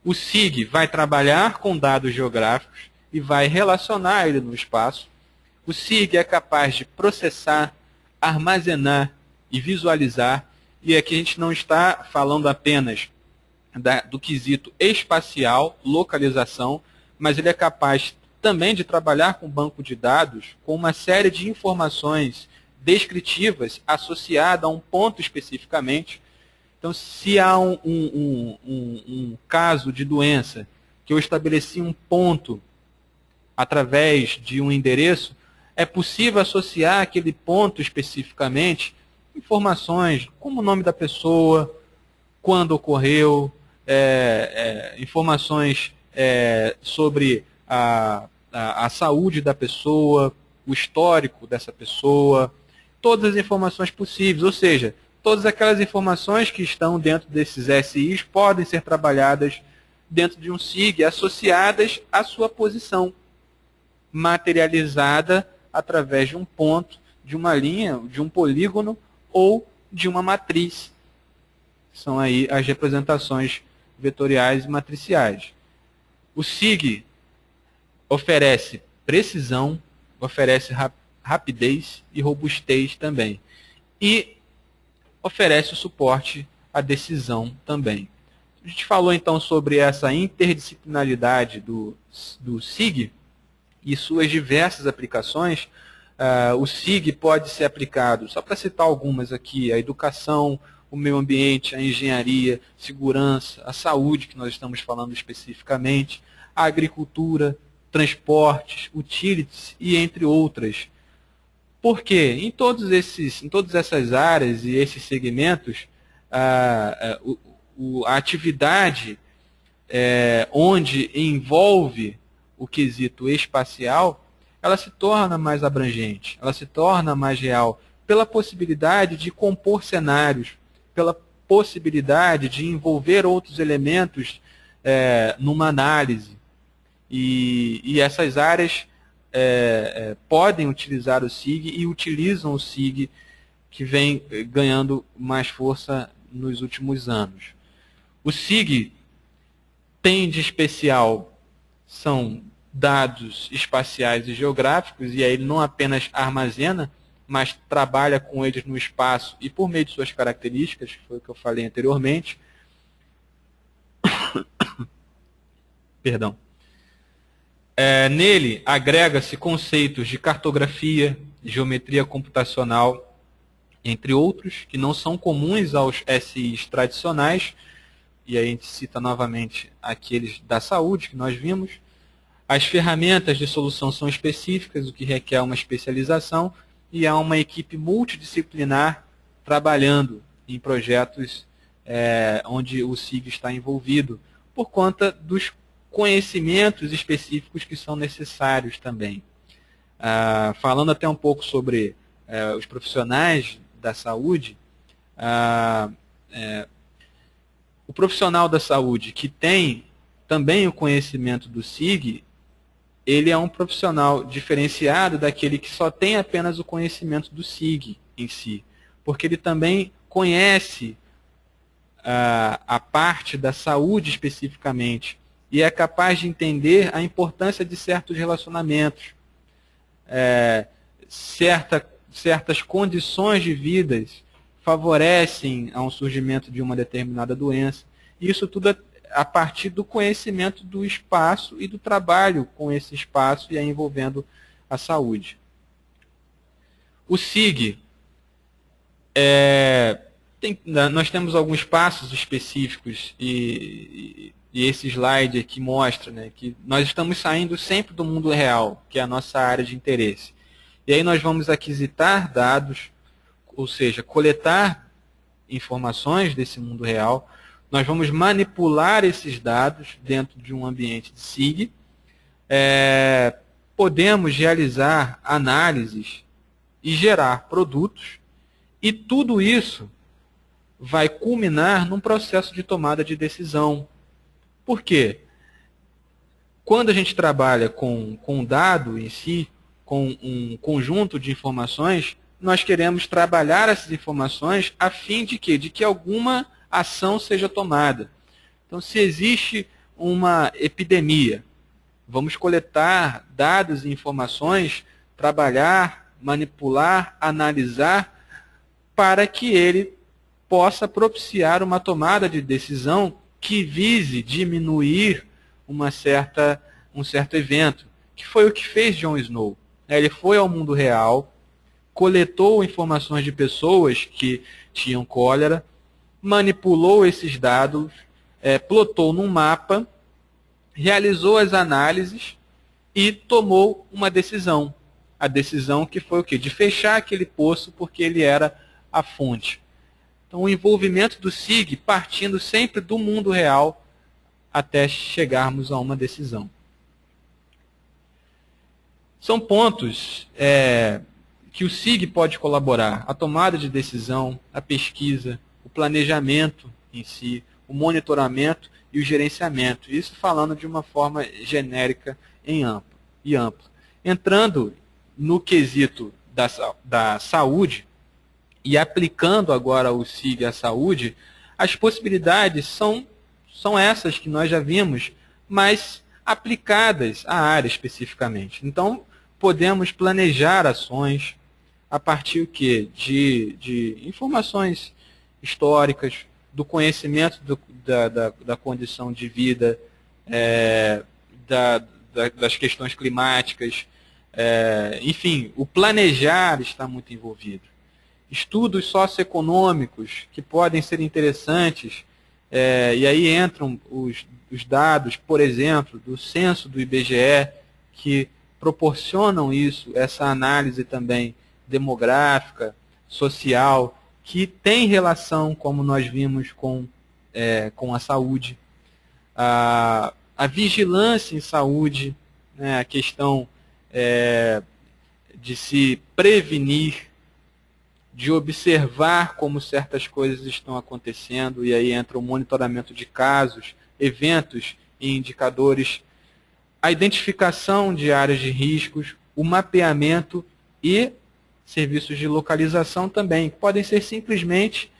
O SIG vai trabalhar com dados geográficos e vai relacionar ele no espaço. O SIG é capaz de processar, armazenar e visualizar, e aqui a gente não está falando apenas do quesito espacial, localização, mas ele é capaz também de trabalhar com banco de dados com uma série de informações descritivas associadas a um ponto especificamente. Então, se há um caso de doença que eu estabeleci um ponto através de um endereço, é possível associar aquele ponto especificamente informações como o nome da pessoa, quando ocorreu, informações sobre a saúde da pessoa, o histórico dessa pessoa, todas as informações possíveis, ou seja, todas aquelas informações que estão dentro desses SIs podem ser trabalhadas dentro de um SIG, associadas à sua posição, materializada através de um ponto, de uma linha, de um polígono ou de uma matriz. São aí as representações vetoriais e matriciais. O SIG oferece precisão, oferece rapidez e robustez também. E oferece o suporte à decisão também. A gente falou então sobre essa interdisciplinaridade do SIG e suas diversas aplicações. O SIG pode ser aplicado, só para citar algumas aqui, a educação, o meio ambiente, a engenharia, segurança, a saúde, que nós estamos falando especificamente, a agricultura, transportes, utilities e entre outras. Por quê? Em todas essas áreas e esses segmentos, a atividade onde envolve o quesito espacial, ela se torna mais abrangente, ela se torna mais real, pela possibilidade de compor cenários, pela possibilidade de envolver outros elementos numa análise. E essas áreas podem utilizar o SIG e utilizam o SIG, que vem ganhando mais força nos últimos anos. O SIG tem de especial são dados espaciais e geográficos, e aí ele não apenas armazena, mas trabalha com eles no espaço e por meio de suas características, que foi o que eu falei anteriormente. Perdão. Nele agrega-se conceitos de cartografia, geometria computacional, entre outros, que não são comuns aos SIs tradicionais, e aí a gente cita novamente aqueles da saúde que nós vimos. As ferramentas de solução são específicas, o que requer uma especialização, e há uma equipe multidisciplinar trabalhando em projetos onde o SIG está envolvido, por conta dos conhecimentos específicos que são necessários também. Falando até um pouco sobre os profissionais da saúde, o profissional da saúde que tem também o conhecimento do SIG, ele é um profissional diferenciado daquele que só tem apenas o conhecimento do SIG em si, porque ele também conhece a parte da saúde especificamente e é capaz de entender a importância de certos relacionamentos, certas condições de vida favorecem ao surgimento de uma determinada doença. Isso tudo a partir do conhecimento do espaço e do trabalho com esse espaço e aí envolvendo a saúde. O SIG, nós temos alguns passos específicos e esse slide aqui mostra, né, que nós estamos saindo sempre do mundo real, que é a nossa área de interesse. E aí nós vamos aquisitar dados, ou seja, coletar informações desse mundo real. Nós vamos manipular esses dados dentro de um ambiente de SIG. Podemos realizar análises e gerar produtos. E tudo isso vai culminar num processo de tomada de decisão. Por quê? Quando a gente trabalha com um dado em si, com um conjunto de informações, nós queremos trabalhar essas informações a fim de quê? De que alguma ação seja tomada. Então, se existe uma epidemia, vamos coletar dados e informações, trabalhar, manipular, analisar, para que ele possa propiciar uma tomada de decisão que vise diminuir um certo evento, que foi o que fez Jon Snow. Ele foi ao mundo real, coletou informações de pessoas que tinham cólera, manipulou esses dados, plotou num mapa, realizou as análises e tomou uma decisão. A decisão que foi o quê? De fechar aquele poço porque ele era a fonte. Então, o envolvimento do SIG partindo sempre do mundo real até chegarmos a uma decisão. São pontos que o SIG pode colaborar: a tomada de decisão, a pesquisa, o planejamento em si, o monitoramento e o gerenciamento. Isso falando de uma forma genérica e ampla. Entrando no quesito da saúde e aplicando agora o SIG à saúde, as possibilidades são essas que nós já vimos, mas aplicadas à área especificamente. Então, podemos planejar ações a partir de informações históricas, do conhecimento da condição de vida, das questões climáticas, enfim, o planejar está muito envolvido. Estudos socioeconômicos que podem ser interessantes, e aí entram os dados, por exemplo, do censo do IBGE, que proporcionam isso, essa análise também demográfica, social, que tem relação, como nós vimos, com a saúde. A vigilância em saúde, né, a questão de se prevenir, de observar como certas coisas estão acontecendo, e aí entra o monitoramento de casos, eventos e indicadores, a identificação de áreas de riscos, o mapeamento e serviços de localização também. Podem ser simplesmente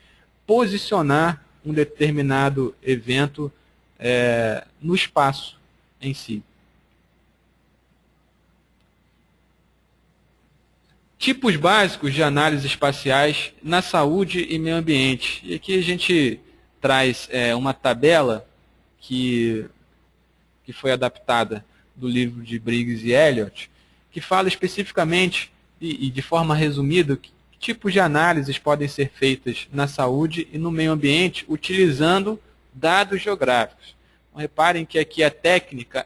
posicionar um determinado evento no espaço em si. Tipos básicos de análises espaciais na saúde e meio ambiente. E aqui a gente traz uma tabela que foi adaptada do livro de Briggs e Elliott, que fala especificamente e de forma resumida que tipos de análises podem ser feitas na saúde e no meio ambiente utilizando dados geográficos. Então, reparem que aqui a técnica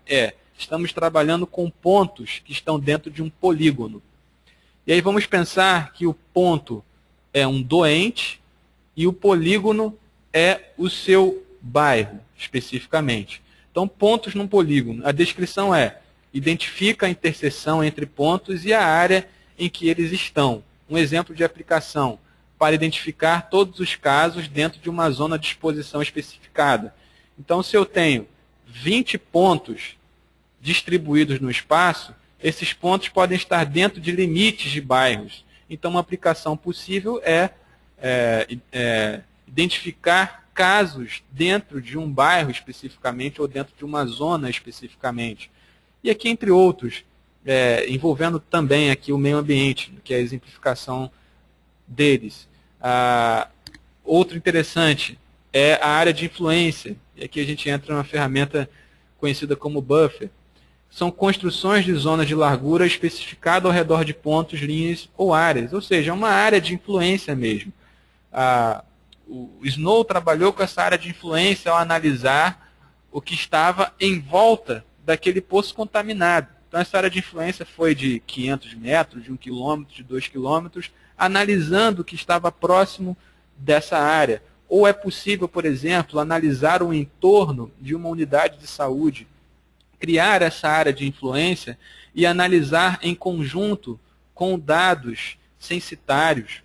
estamos trabalhando com pontos que estão dentro de um polígono. E aí vamos pensar que o ponto é um doente e o polígono é o seu bairro, especificamente. Então, pontos num polígono. A descrição identifica a interseção entre pontos e a área em que eles estão. Um exemplo de aplicação, para identificar todos os casos dentro de uma zona de exposição especificada. Então, se eu tenho 20 pontos distribuídos no espaço, esses pontos podem estar dentro de limites de bairros. Então, uma aplicação possível identificar casos dentro de um bairro especificamente ou dentro de uma zona especificamente. E aqui, entre outros, envolvendo também aqui o meio ambiente, que é a exemplificação deles. Outro interessante é a área de influência. E aqui a gente entra numa ferramenta conhecida como buffer. São construções de zonas de largura especificadas ao redor de pontos, linhas ou áreas. Ou seja, é uma área de influência mesmo. O Snow trabalhou com essa área de influência ao analisar o que estava em volta daquele poço contaminado. Então, essa área de influência foi de 500 metros, de 1 quilômetro, de 2 quilômetros, analisando o que estava próximo dessa área. Ou é possível, por exemplo, analisar o entorno de uma unidade de saúde, criar essa área de influência e analisar em conjunto com dados censitários,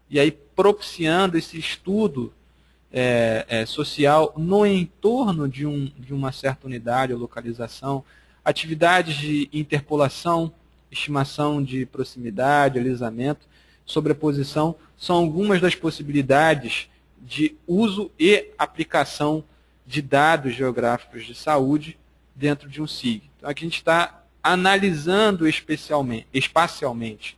e aí propiciando esse estudo social no entorno de uma certa unidade ou localização, atividades de interpolação, estimação de proximidade, alisamento, sobreposição, são algumas das possibilidades de uso e aplicação de dados geográficos de saúde dentro de um SIG. Então, aqui a gente está analisando espacialmente.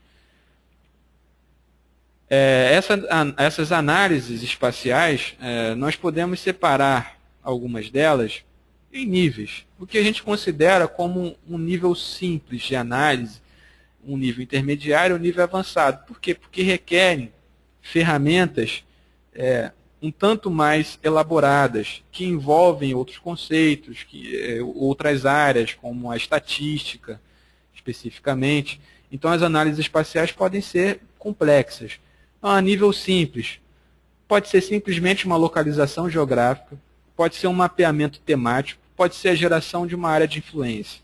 Essas análises espaciais, nós podemos separar algumas delas em níveis. O que a gente considera como um nível simples de análise, um nível intermediário e um nível avançado. Por quê? Porque requerem ferramentas um tanto mais elaboradas, que envolvem outros conceitos, outras áreas, como a estatística, especificamente. Então, as análises espaciais podem ser complexas. Então, a nível simples, pode ser simplesmente uma localização geográfica, pode ser um mapeamento temático, pode ser a geração de uma área de influência.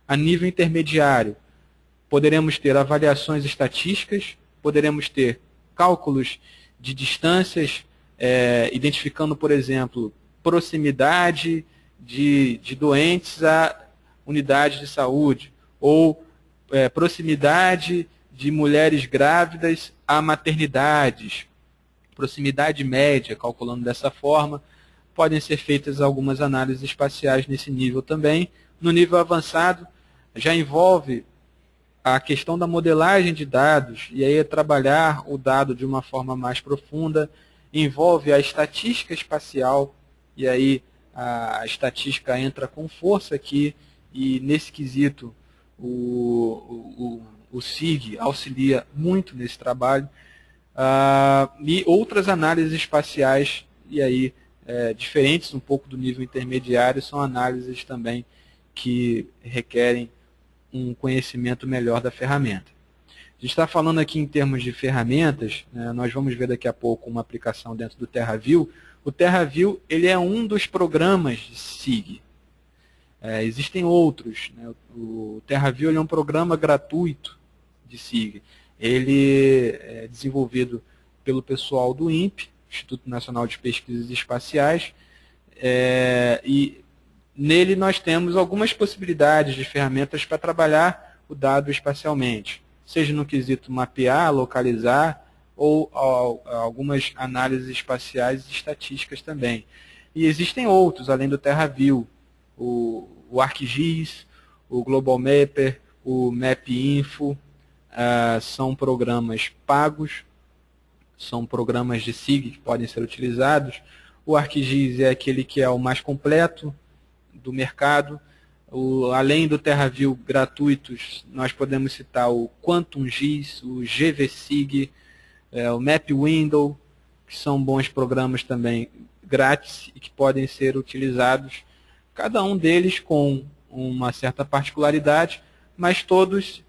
A nível intermediário, poderemos ter avaliações estatísticas, poderemos ter cálculos de distâncias, identificando, por exemplo, proximidade de doentes a unidades de saúde, ou proximidade de mulheres grávidas a maternidades, proximidade média, calculando dessa forma. Podem ser feitas algumas análises espaciais nesse nível também. No nível avançado, já envolve a questão da modelagem de dados, e aí trabalhar o dado de uma forma mais profunda, envolve a estatística espacial, e aí a estatística entra com força aqui, e nesse quesito o SIG auxilia muito nesse trabalho. E outras análises espaciais, e aí diferentes um pouco do nível intermediário, são análises também que requerem um conhecimento melhor da ferramenta. A gente está falando aqui em termos de ferramentas, né, nós vamos ver daqui a pouco uma aplicação dentro do TerraView. O TerraView ele é um dos programas de SIG. Existem outros. Né? O TerraView ele é um programa gratuito de SIG. Ele é desenvolvido pelo pessoal do INPE, Instituto Nacional de Pesquisas Espaciais, e nele nós temos algumas possibilidades de ferramentas para trabalhar o dado espacialmente, seja no quesito mapear, localizar, ou algumas análises espaciais e estatísticas também. E existem outros, além do TerraView, o ArcGIS, o Global Mapper, o MapInfo, são programas pagos, são programas de SIG que podem ser utilizados. O ArcGIS é aquele que é o mais completo do mercado. Além do TerraView gratuitos, nós podemos citar o QuantumGIS, o GVSIG, o MapWindow, que são bons programas também grátis e que podem ser utilizados, cada um deles com uma certa particularidade, mas todos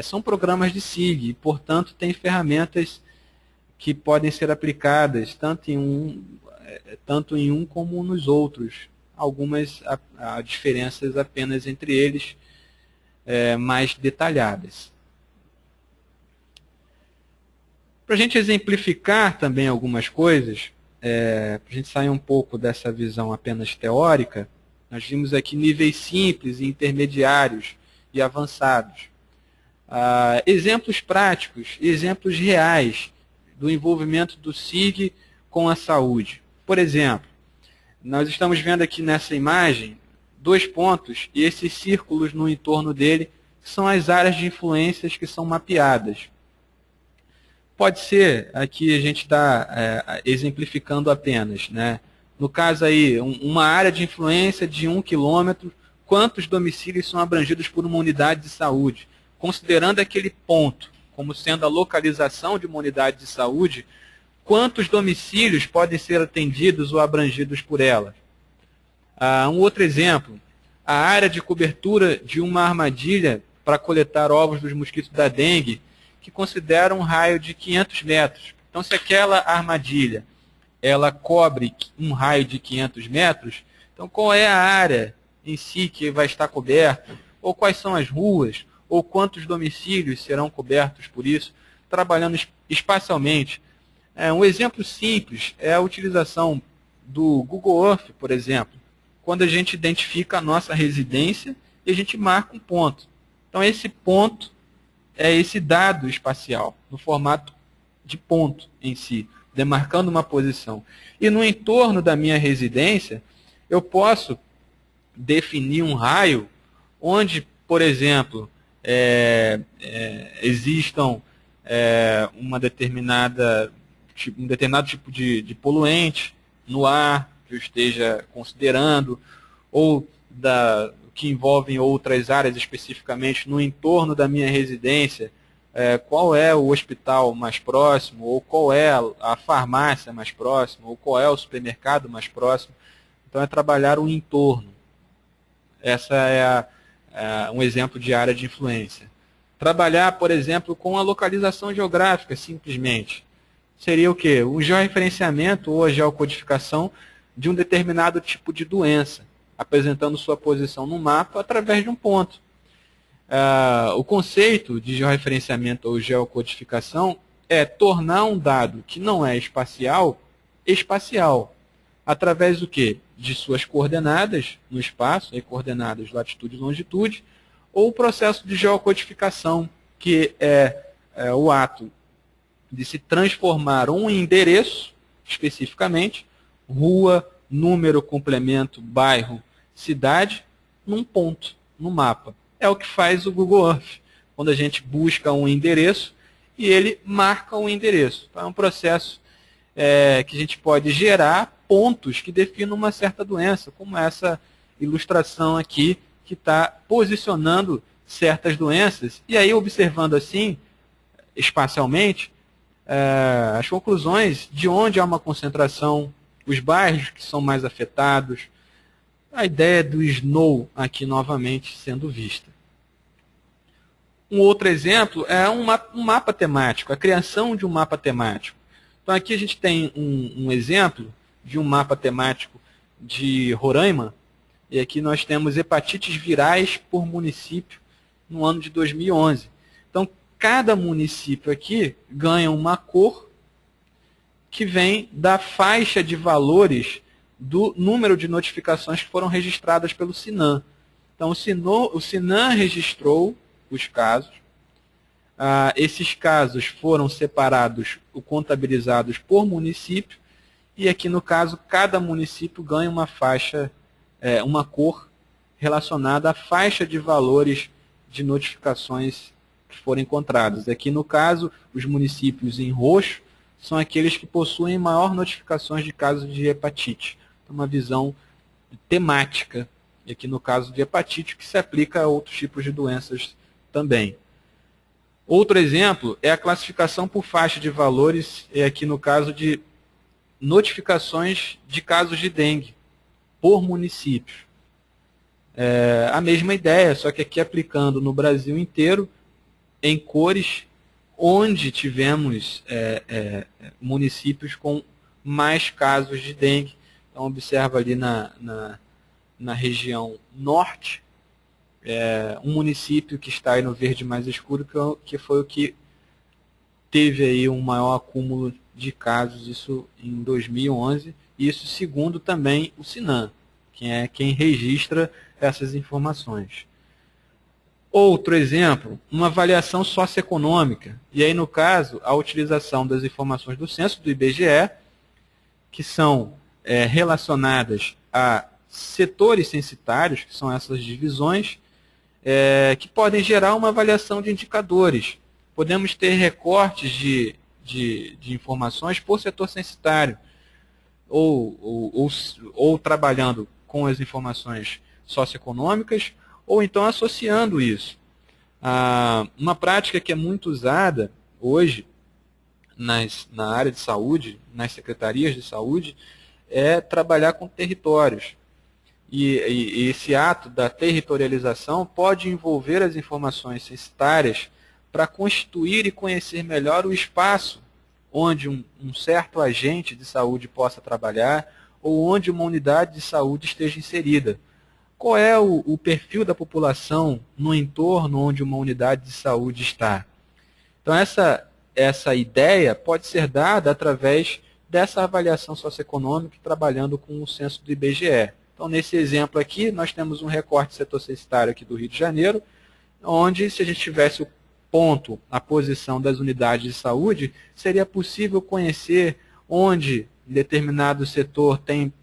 são programas de SIG, e, portanto, têm ferramentas que podem ser aplicadas tanto em um como nos outros. Algumas há diferenças apenas entre eles, mais detalhadas. Para a gente exemplificar também algumas coisas, para a gente sair um pouco dessa visão apenas teórica, nós vimos aqui níveis simples, intermediários e avançados. Exemplos práticos, exemplos reais do envolvimento do SIG com a saúde. Por exemplo, nós estamos vendo aqui nessa imagem 2 pontos e esses círculos no entorno dele são as áreas de influências que são mapeadas. Pode ser, aqui a gente está exemplificando apenas, né? No caso aí, uma área de influência de 1 quilômetro, quantos domicílios são abrangidos por uma unidade de saúde? Considerando aquele ponto como sendo a localização de uma unidade de saúde, quantos domicílios podem ser atendidos ou abrangidos por ela? Um outro exemplo, a área de cobertura de uma armadilha para coletar ovos dos mosquitos da dengue, que considera um raio de 500 metros. Então, se aquela armadilha ela cobre um raio de 500 metros, então qual é a área em si que vai estar coberta? Ou quais são as ruas? Ou quantos domicílios serão cobertos por isso? Trabalhando espacialmente. Um exemplo simples é a utilização do Google Earth, por exemplo, quando a gente identifica a nossa residência e a gente marca um ponto. Então, esse ponto é esse dado espacial, no formato de ponto em si, demarcando uma posição. E no entorno da minha residência, eu posso definir um raio onde, por exemplo, existam um determinado tipo de poluente no ar que eu esteja considerando, ou que envolvem outras áreas especificamente no entorno da minha residência, qual é o hospital mais próximo, ou qual é a farmácia mais próxima, ou qual é o supermercado mais próximo. Então, é trabalhar o entorno. Essa é um exemplo de área de influência. Trabalhar, por exemplo, com a localização geográfica, simplesmente. Seria o quê? Um georreferenciamento ou a geocodificação de um determinado tipo de doença, apresentando sua posição no mapa através de um ponto. O conceito de georreferenciamento ou geocodificação é tornar um dado que não é espacial, espacial. Através do quê? De suas coordenadas no espaço, aí coordenadas latitude e longitude, ou o processo de geocodificação, que é o ato de se transformar um endereço, especificamente, rua, número, complemento, bairro, cidade, num ponto, no mapa. É o que faz o Google Earth, quando a gente busca um endereço e ele marca um endereço. Então, é um processo que a gente pode gerar pontos que definam uma certa doença, como essa ilustração aqui, que está posicionando certas doenças, e aí observando assim, espacialmente, as conclusões de onde há uma concentração, os bairros que são mais afetados, a ideia do Snow aqui novamente sendo vista. Um outro exemplo é um mapa temático, a criação de um mapa temático. Então aqui a gente tem um exemplo de um mapa temático de Roraima, e aqui nós temos hepatites virais por município no ano de 2011. Então, cada município aqui ganha uma cor que vem da faixa de valores do número de notificações que foram registradas pelo SINAM. Então, o SINAM registrou os casos. Esses casos foram separados, contabilizados por município, e aqui no caso, cada município ganha uma faixa, uma cor relacionada à faixa de valores de notificações que foram encontradas. Aqui no caso, os municípios em roxo são aqueles que possuem maior notificações de casos de hepatite. Então, uma visão temática, e aqui no caso de hepatite, que se aplica a outros tipos de doenças também. Outro exemplo é a classificação por faixa de valores, aqui no caso de notificações de casos de dengue por município. A mesma ideia, só que aqui aplicando no Brasil inteiro, em cores, onde tivemos municípios com mais casos de dengue. Então, observa ali na região norte, um município que está aí no verde mais escuro, que foi o que teve aí um maior acúmulo de casos, isso em 2011, isso segundo também o SINAM, que é quem registra essas informações. Outro exemplo, uma avaliação socioeconômica, e aí no caso a utilização das informações do censo do IBGE, que são relacionadas a setores censitários, que são essas divisões, que podem gerar uma avaliação de indicadores. Podemos ter recortes de informações por setor censitário, ou trabalhando com as informações socioeconômicas, ou então associando isso. Uma prática que é muito usada hoje na área de saúde, nas secretarias de saúde, é trabalhar com territórios. E esse ato da territorialização pode envolver as informações censitárias para constituir e conhecer melhor o espaço onde um certo agente de saúde possa trabalhar ou onde uma unidade de saúde esteja inserida. Qual é o perfil da população no entorno onde uma unidade de saúde está? Então, essa ideia pode ser dada através dessa avaliação socioeconômica, trabalhando com o censo do IBGE. Então, nesse exemplo aqui, nós temos um recorte setor censitário aqui do Rio de Janeiro, onde, se a gente tivesse o ponto, a posição das unidades de saúde, seria possível conhecer onde determinado setor tem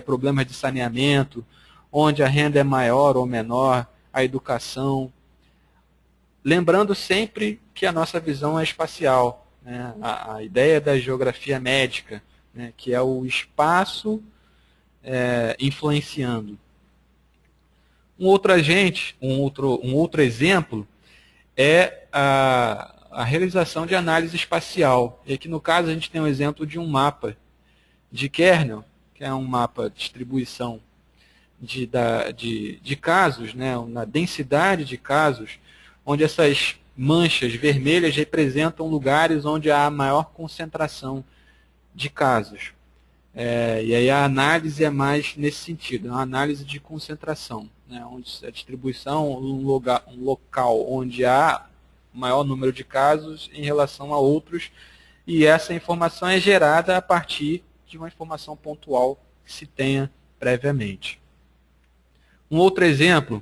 problemas de saneamento, onde a renda é maior ou menor, a educação. Lembrando sempre que a nossa visão é espacial, né? A ideia da geografia médica, né? Que é o espaço influenciando. Um outro exemplo é a realização de análise espacial. E aqui no caso a gente tem um exemplo de um mapa de kernel, que é um mapa de distribuição de casos, né, na densidade de casos, onde essas manchas vermelhas representam lugares onde há maior concentração de casos. E aí a análise é mais nesse sentido, é uma análise de concentração, né, onde a distribuição, um local onde há maior número de casos em relação a outros, e essa informação é gerada a partir de uma informação pontual que se tenha previamente. Um outro exemplo,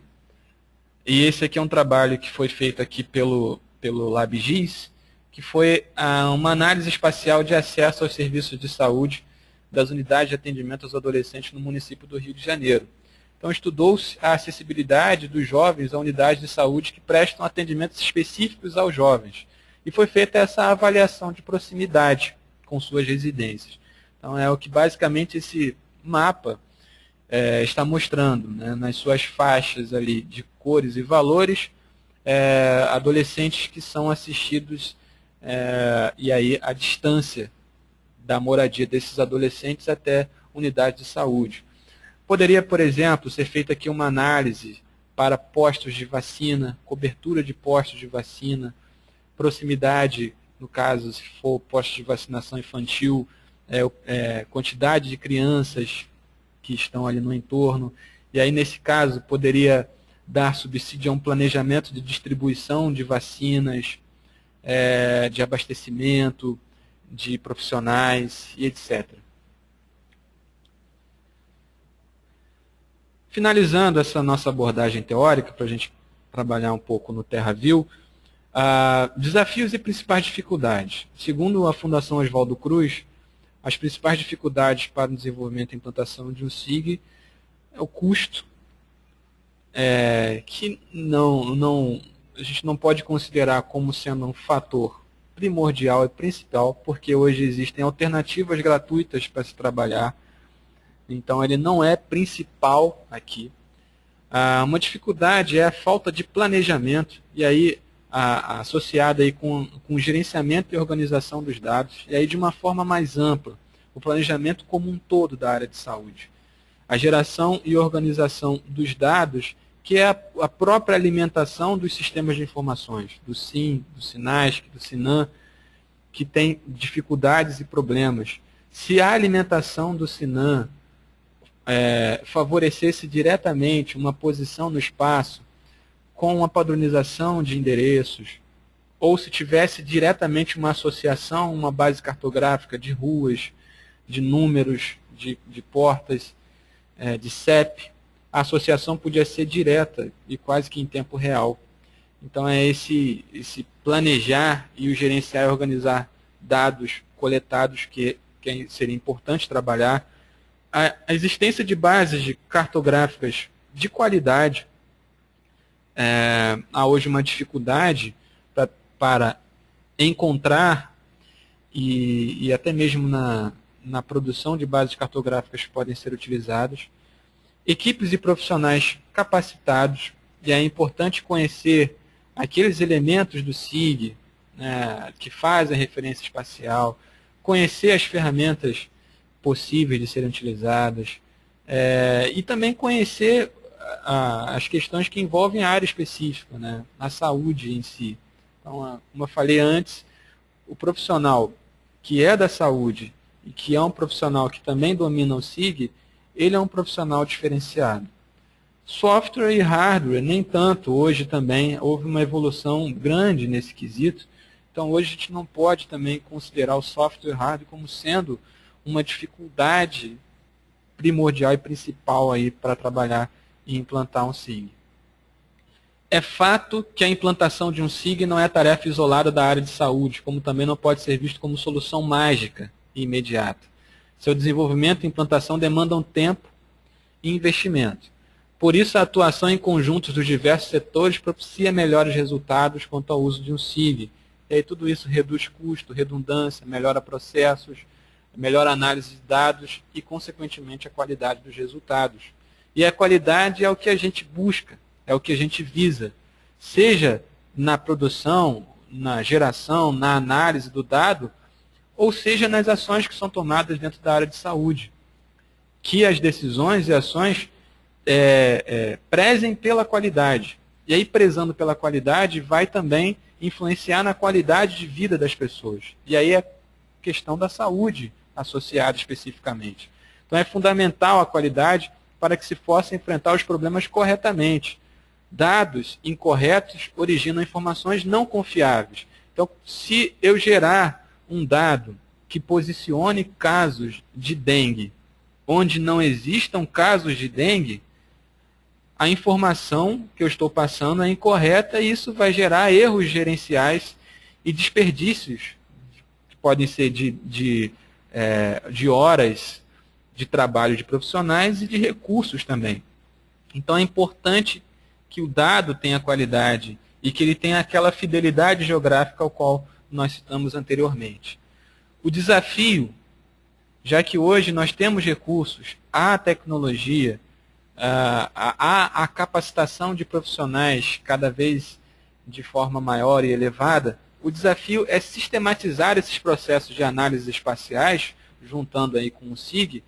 e esse aqui é um trabalho que foi feito aqui pelo LabGIS, que foi uma análise espacial de acesso aos serviços de saúde das unidades de atendimento aos adolescentes no município do Rio de Janeiro. Então, estudou-se a acessibilidade dos jovens a unidades de saúde que prestam atendimentos específicos aos jovens. E foi feita essa avaliação de proximidade com suas residências. Então, é o que basicamente esse mapa está mostrando, né, nas suas faixas ali de cores e valores, adolescentes que são assistidos, e aí a distância da moradia desses adolescentes até unidade de saúde. Poderia, por exemplo, ser feita aqui uma análise para postos de vacina, cobertura de postos de vacina, proximidade, no caso, se for posto de vacinação infantil, quantidade de crianças que estão ali no entorno. E aí, nesse caso, poderia dar subsídio a um planejamento de distribuição de vacinas, de abastecimento, de profissionais e etc. Finalizando essa nossa abordagem teórica, para a gente trabalhar um pouco no TerraView, desafios e principais dificuldades. Segundo a Fundação Oswaldo Cruz, as principais dificuldades para o desenvolvimento e implantação de um SIG é o custo, que a gente não pode considerar como sendo um fator primordial e principal, porque hoje existem alternativas gratuitas para se trabalhar. Então, ele não é principal aqui. Uma dificuldade é a falta de planejamento, e aí associada aí com o gerenciamento e organização dos dados, e aí de uma forma mais ampla, o planejamento como um todo da área de saúde. A geração e organização dos dados, que é a própria alimentação dos sistemas de informações, do SIM, do SINASC, do SINAM, que tem dificuldades e problemas. Se a alimentação do SINAM favorecesse diretamente uma posição no espaço com a padronização de endereços, ou se tivesse diretamente uma associação, uma base cartográfica de ruas, de números, de portas, de CEP, a associação podia ser direta e quase que em tempo real. Então é esse planejar e o gerenciar e organizar dados coletados que seria importante trabalhar. A existência de bases cartográficas de qualidade, há hoje uma dificuldade para encontrar e até mesmo na produção de bases cartográficas que podem ser utilizadas. Equipes e profissionais capacitados, e é importante conhecer aqueles elementos do SIG, né, que fazem a referência espacial, conhecer as ferramentas possíveis de serem utilizadas, e também conhecer as questões que envolvem a área específica, né, a saúde em si. Então, como eu falei antes, o profissional que é da saúde e que é um profissional que também domina o SIG, ele é um profissional diferenciado. Software e hardware, nem tanto. Hoje também houve uma evolução grande nesse quesito. Então, hoje a gente não pode também considerar o software e hardware como sendo uma dificuldade primordial e principal aí para trabalhar e implantar um SIG. É fato que a implantação de um SIG não é tarefa isolada da área de saúde, como também não pode ser visto como solução mágica e imediata. Seu desenvolvimento e implantação demandam tempo e investimento. Por isso, a atuação em conjuntos dos diversos setores propicia melhores resultados quanto ao uso de um SIG. E aí tudo isso reduz custo, redundância, melhora processos, melhora a análise de dados e, consequentemente, a qualidade dos resultados. E a qualidade é o que a gente busca, é o que a gente visa, seja na produção, na geração, na análise do dado, ou seja nas ações que são tomadas dentro da área de saúde. Que as decisões e ações prezem pela qualidade. E aí, prezando pela qualidade, vai também influenciar na qualidade de vida das pessoas. E aí é questão da saúde associada especificamente. Então é fundamental a qualidade para que se possa enfrentar os problemas corretamente. Dados incorretos originam informações não confiáveis. Então, se eu gerar um dado que posicione casos de dengue onde não existam casos de dengue, a informação que eu estou passando é incorreta e isso vai gerar erros gerenciais e desperdícios, que podem ser de horas de trabalho de profissionais e de recursos também. Então é importante que o dado tenha qualidade e que ele tenha aquela fidelidade geográfica ao qual nós citamos anteriormente. O desafio, já que hoje nós temos recursos, há tecnologia, há a capacitação de profissionais cada vez de forma maior e elevada, o desafio é sistematizar esses processos de análise espaciais, juntando aí com o SIG,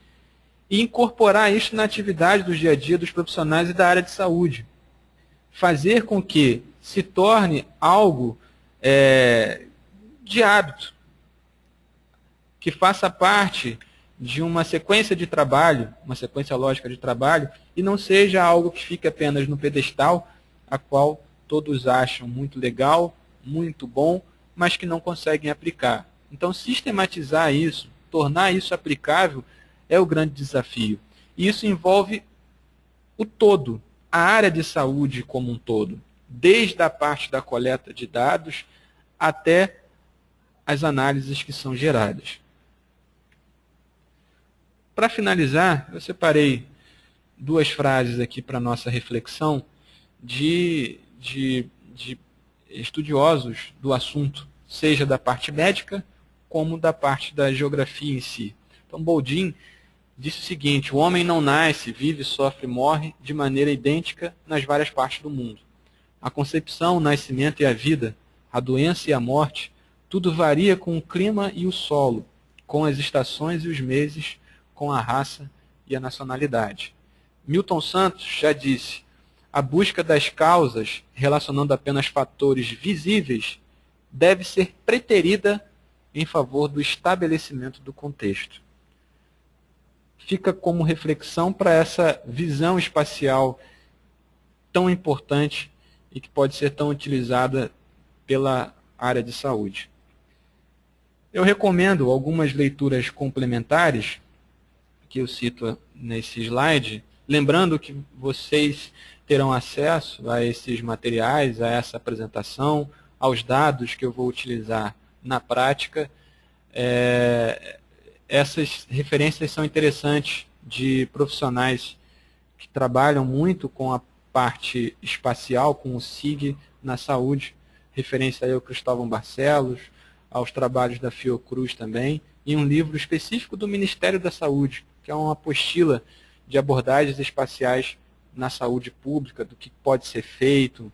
e incorporar isso na atividade do dia a dia dos profissionais e da área de saúde. Fazer com que se torne algo de hábito, que faça parte de uma sequência de trabalho, uma sequência lógica de trabalho, e não seja algo que fique apenas no pedestal, a qual todos acham muito legal, muito bom, mas que não conseguem aplicar. Então, sistematizar isso, tornar isso aplicável, é o grande desafio. E isso envolve o todo, a área de saúde como um todo, desde a parte da coleta de dados até as análises que são geradas. Para finalizar, eu separei duas frases aqui para nossa reflexão de estudiosos do assunto, seja da parte médica como da parte da geografia em si. Então, Boldin disse o seguinte: o homem não nasce, vive, sofre e morre de maneira idêntica nas várias partes do mundo. A concepção, o nascimento e a vida, a doença e a morte, tudo varia com o clima e o solo, com as estações e os meses, com a raça e a nacionalidade. Milton Santos já disse: a busca das causas, relacionando apenas fatores visíveis, deve ser preterida em favor do estabelecimento do contexto. Fica como reflexão para essa visão espacial tão importante e que pode ser tão utilizada pela área de saúde. Eu recomendo algumas leituras complementares que eu cito nesse slide, lembrando que vocês terão acesso a esses materiais, a essa apresentação, aos dados que eu vou utilizar na prática. Essas referências são interessantes de profissionais que trabalham muito com a parte espacial, com o SIG na saúde. Referência aí ao Cristóvão Barcelos, aos trabalhos da Fiocruz também, e um livro específico do Ministério da Saúde, que é uma apostila de abordagens espaciais na saúde pública, do que pode ser feito,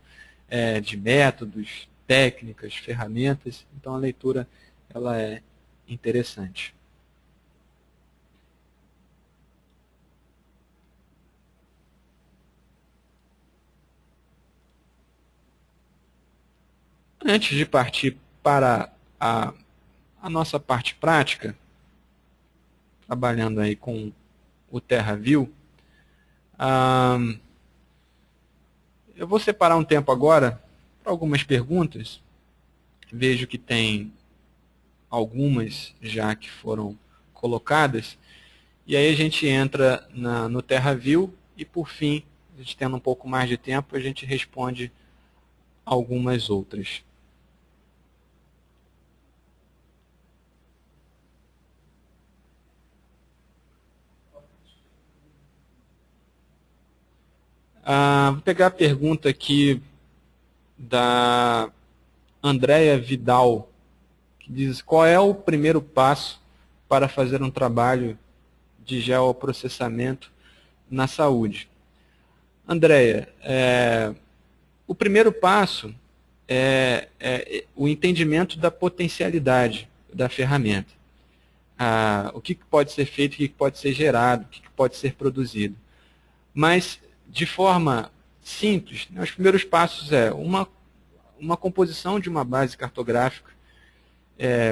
de métodos, técnicas, ferramentas. Então a leitura ela é interessante. Antes de partir para a nossa parte prática, trabalhando aí com o TerraView, eu vou separar um tempo agora para algumas perguntas. Vejo que tem algumas já que foram colocadas, e aí a gente entra no TerraView e, por fim, a gente tendo um pouco mais de tempo, a gente responde algumas outras. Vou pegar a pergunta aqui da Andréia Vidal, que diz: qual é o primeiro passo para fazer um trabalho de geoprocessamento na saúde? Andréia, o primeiro passo é o entendimento da potencialidade da ferramenta. O que pode ser feito, o que pode ser gerado, o que pode ser produzido. Mas, de forma simples, os primeiros passos uma composição de uma base cartográfica.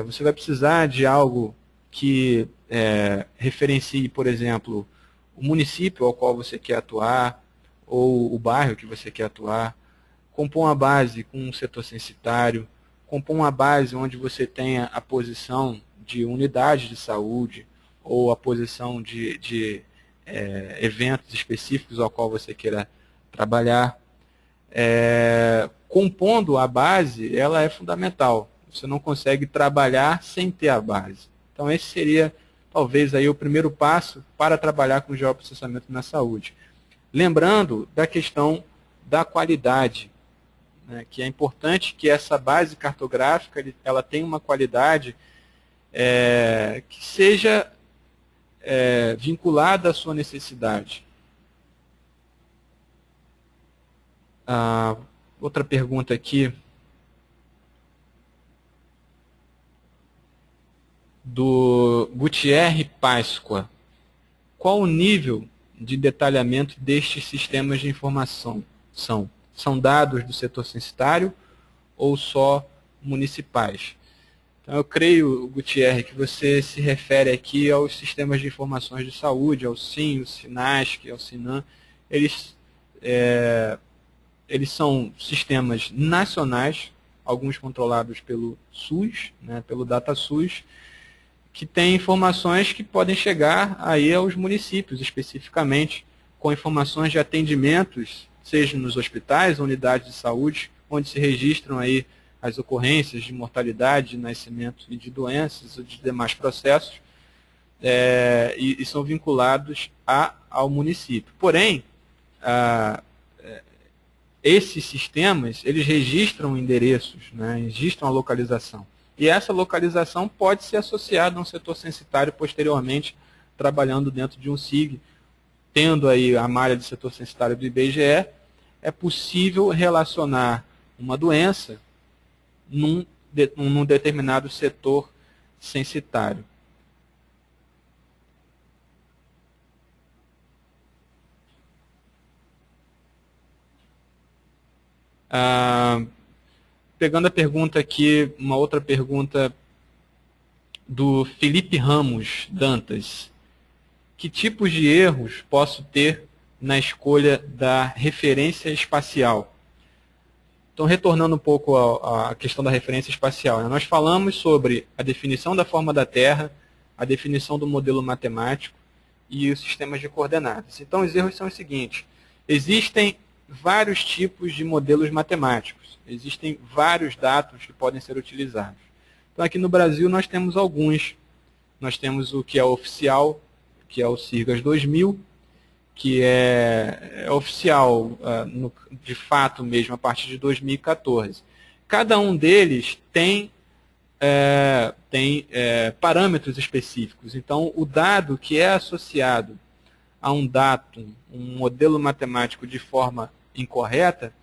Você vai precisar de algo que referencie, por exemplo, o município ao qual você quer atuar, ou o bairro que você quer atuar. Compor uma base com um setor censitário, compor uma base onde você tenha a posição de unidade de saúde, ou a posição de eventos específicos ao qual você queira trabalhar. Compondo a base, ela é fundamental. Você não consegue trabalhar sem ter a base. Então esse seria, talvez, aí, o primeiro passo para trabalhar com geoprocessamento na saúde. Lembrando da questão da qualidade, né, que é importante que essa base cartográfica ela tenha uma qualidade que seja vinculada à sua necessidade. Outra pergunta aqui, do Gutierre Páscoa. Qual o nível de detalhamento destes sistemas de informação? São dados do setor censitário ou só municipais? Então, eu creio, Gutierre, que você se refere aqui aos sistemas de informações de saúde, ao SIM, ao SINASC, ao SINAM. Eles são sistemas nacionais, alguns controlados pelo SUS, né, pelo DataSUS, que tem informações que podem chegar aí aos municípios, especificamente, com informações de atendimentos, seja nos hospitais, unidades de saúde, onde se registram aí as ocorrências de mortalidade, de nascimento e de doenças, ou de demais processos, e são vinculados ao município. Porém, esses sistemas, eles registram endereços, né, registram a localização. E essa localização pode ser associada a um setor censitário posteriormente, trabalhando dentro de um SIG, tendo aí a malha de setor censitário do IBGE, é possível relacionar uma doença num determinado setor censitário. Pegando a pergunta aqui, uma outra pergunta do Felipe Ramos Dantas. Que tipos de erros posso ter na escolha da referência espacial? Então, retornando um pouco à questão da referência espacial, né? Nós falamos sobre a definição da forma da Terra, a definição do modelo matemático e os sistemas de coordenadas. Então, os erros são os seguintes. Existem vários tipos de modelos matemáticos. Existem vários dados que podem ser utilizados. Então, aqui no Brasil, nós temos alguns. Nós temos o que é oficial, que é o SIRGAS 2000, que é oficial, de fato mesmo, a partir de 2014. Cada um deles tem parâmetros específicos. Então, o dado que é associado a um datum, um modelo matemático de forma incorreta,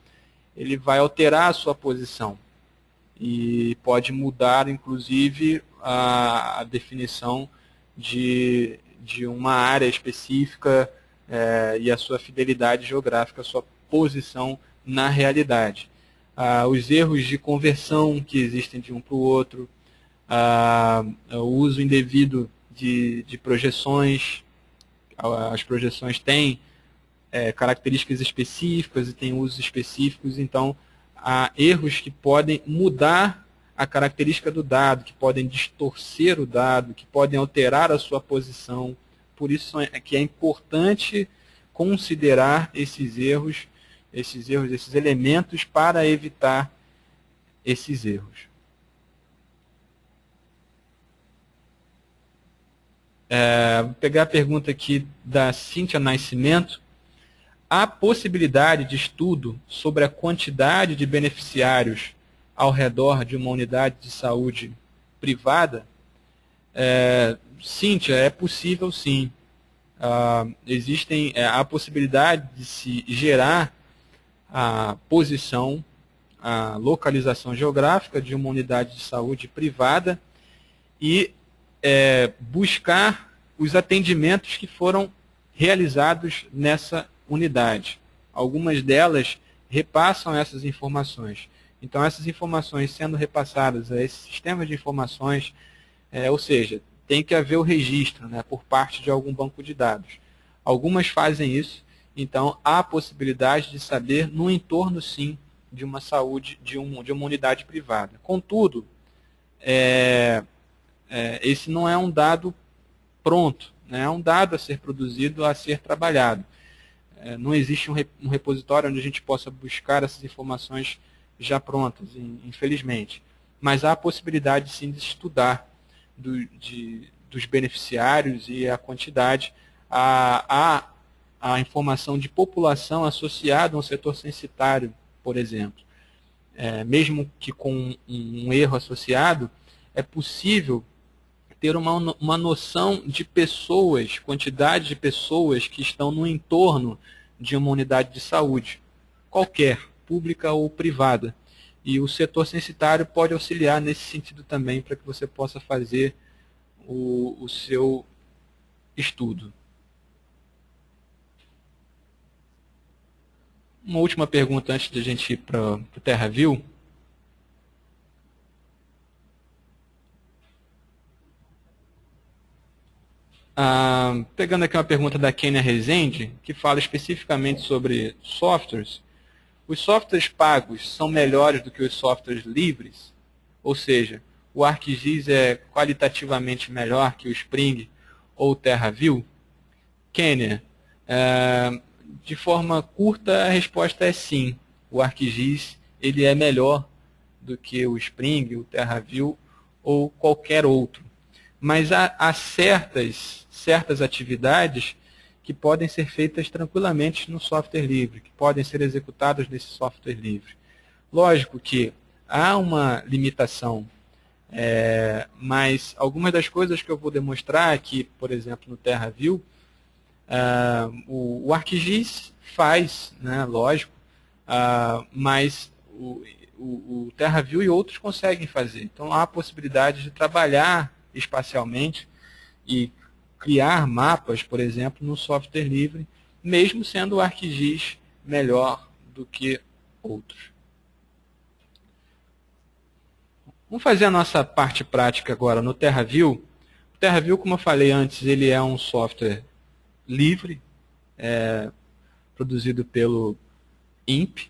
ele vai alterar a sua posição e pode mudar, inclusive, a definição de uma área específica e a sua fidelidade geográfica, a sua posição na realidade. Os erros de conversão que existem de um para o outro, o uso indevido de projeções. As projeções têm características específicas e têm usos específicos, então há erros que podem mudar a característica do dado, que podem distorcer o dado, que podem alterar a sua posição. Por isso é que é importante considerar esses elementos para evitar esses erros. Vou pegar a pergunta aqui da Cíntia Nascimento. Há possibilidade de estudo sobre a quantidade de beneficiários ao redor de uma unidade de saúde privada? Cíntia, é possível sim. Existem a possibilidade de se gerar a posição, a localização geográfica de uma unidade de saúde privada e buscar os atendimentos que foram realizados nessa unidade. Algumas delas repassam essas informações. Então, essas informações sendo repassadas a esse sistema de informações, ou seja, tem que haver o registro, né, por parte de algum banco de dados. Algumas fazem isso, então há a possibilidade de saber no entorno, sim, de uma saúde, de uma unidade privada. Contudo, esse não é um dado pronto, né, é um dado a ser produzido, a ser trabalhado. Não existe um repositório onde a gente possa buscar essas informações já prontas, infelizmente. Mas há a possibilidade, sim, de estudar dos beneficiários e a quantidade, a informação de população associada ao setor censitário, por exemplo. Mesmo que com um erro associado, é possível ter uma noção de pessoas, quantidade de pessoas que estão no entorno de uma unidade de saúde, qualquer, pública ou privada. E o setor censitário pode auxiliar nesse sentido também, para que você possa fazer o seu estudo. Uma última pergunta antes de a gente ir para o TerraView. Pegando aqui uma pergunta da Kênia Rezende, que fala especificamente sobre softwares. Os softwares pagos são melhores do que os softwares livres? Ou seja, o ArcGIS é qualitativamente melhor que o Spring ou o TerraView? Kênia, de forma curta a resposta é sim. O ArcGIS ele é melhor do que o Spring, o TerraView ou qualquer outro. Mas há certas atividades que podem ser feitas tranquilamente no software livre, que podem ser executadas nesse software livre. Lógico que há uma limitação, mas algumas das coisas que eu vou demonstrar aqui, por exemplo, no TerraView, o ArcGIS faz, né, lógico, mas o TerraView e outros conseguem fazer. Então há a possibilidade de trabalhar espacialmente e criar mapas, por exemplo, no software livre, mesmo sendo o ArcGIS melhor do que outros. Vamos fazer a nossa parte prática agora no TerraView. O TerraView, como eu falei antes, ele é um software livre, produzido pelo INPE.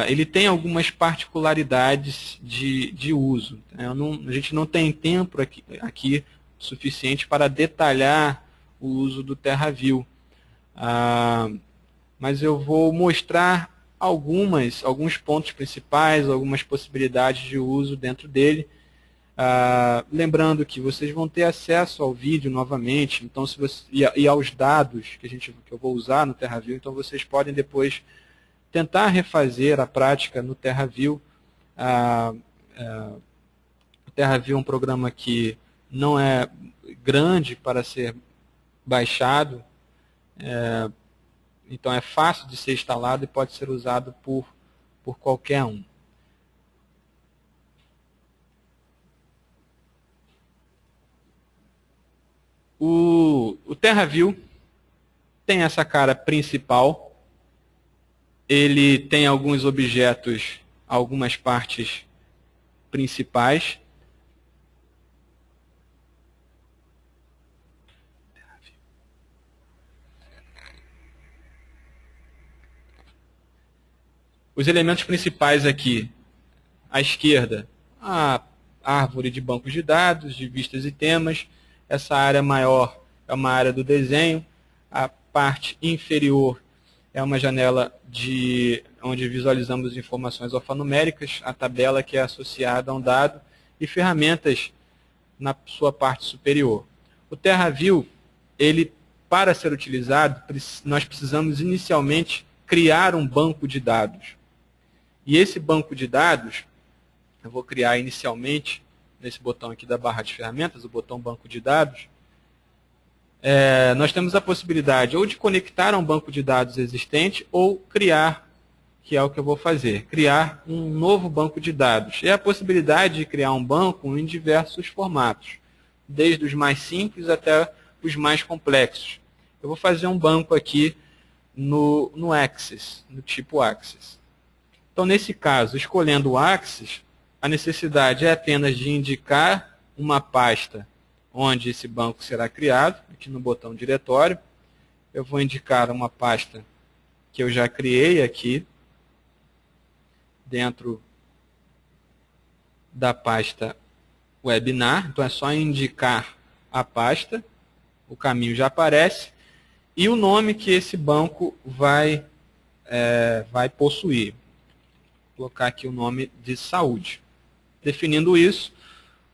Ele tem algumas particularidades de uso. A gente não tem tempo aqui suficiente para detalhar o uso do TerraView. Mas eu vou mostrar alguns pontos principais, algumas possibilidades de uso dentro dele. Lembrando que vocês vão ter acesso ao vídeo novamente, então, e aos dados que eu vou usar no TerraView, então vocês podem depois tentar refazer a prática no TerraView. O TerraView é um programa que não é grande para ser baixado, então é fácil de ser instalado e pode ser usado por qualquer um. O TerraView tem essa cara principal. Ele tem alguns objetos, algumas partes principais. Os elementos principais aqui, à esquerda, a árvore de bancos de dados, de vistas e temas. Essa área maior é uma área do desenho. A parte inferior é uma janela onde visualizamos informações alfanuméricas, a tabela que é associada a um dado e ferramentas na sua parte superior. O TerraView, para ser utilizado, nós precisamos inicialmente criar um banco de dados. E esse banco de dados, eu vou criar inicialmente, nesse botão aqui da barra de ferramentas, o botão banco de dados. Nós temos a possibilidade ou de conectar a um banco de dados existente ou criar, que é o que eu vou fazer, criar um novo banco de dados. É a possibilidade de criar um banco em diversos formatos, desde os mais simples até os mais complexos. Eu vou fazer um banco aqui no Axis, no tipo Axis. Então, nesse caso, escolhendo o Axis, a necessidade é apenas de indicar uma pasta onde esse banco será criado, aqui no botão diretório. Eu vou indicar uma pasta que eu já criei aqui, dentro da pasta webinar. Então é só indicar a pasta, o caminho já aparece, e o nome que esse banco vai possuir. Vou colocar aqui o nome de saúde. Definindo isso,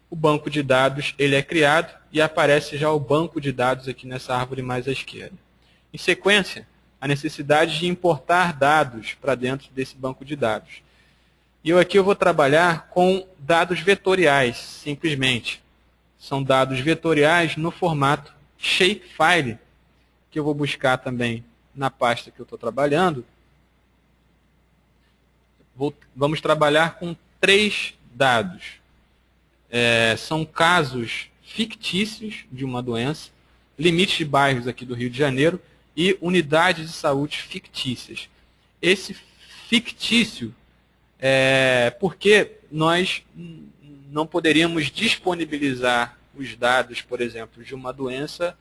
o banco de dados ele é criado e aparece já o banco de dados aqui nessa árvore mais à esquerda. Em sequência, a necessidade de importar dados para dentro desse banco de dados. E aqui eu vou trabalhar com dados vetoriais, simplesmente. são dados vetoriais no formato shapefile, que eu vou buscar também na pasta que eu estou trabalhando. Vamos trabalhar com 3 dados. São casos fictícios de uma doença, limites de bairros aqui do Rio de Janeiro e unidades de saúde fictícias. Esse fictício porque nós não poderíamos disponibilizar os dados, por exemplo, de uma doença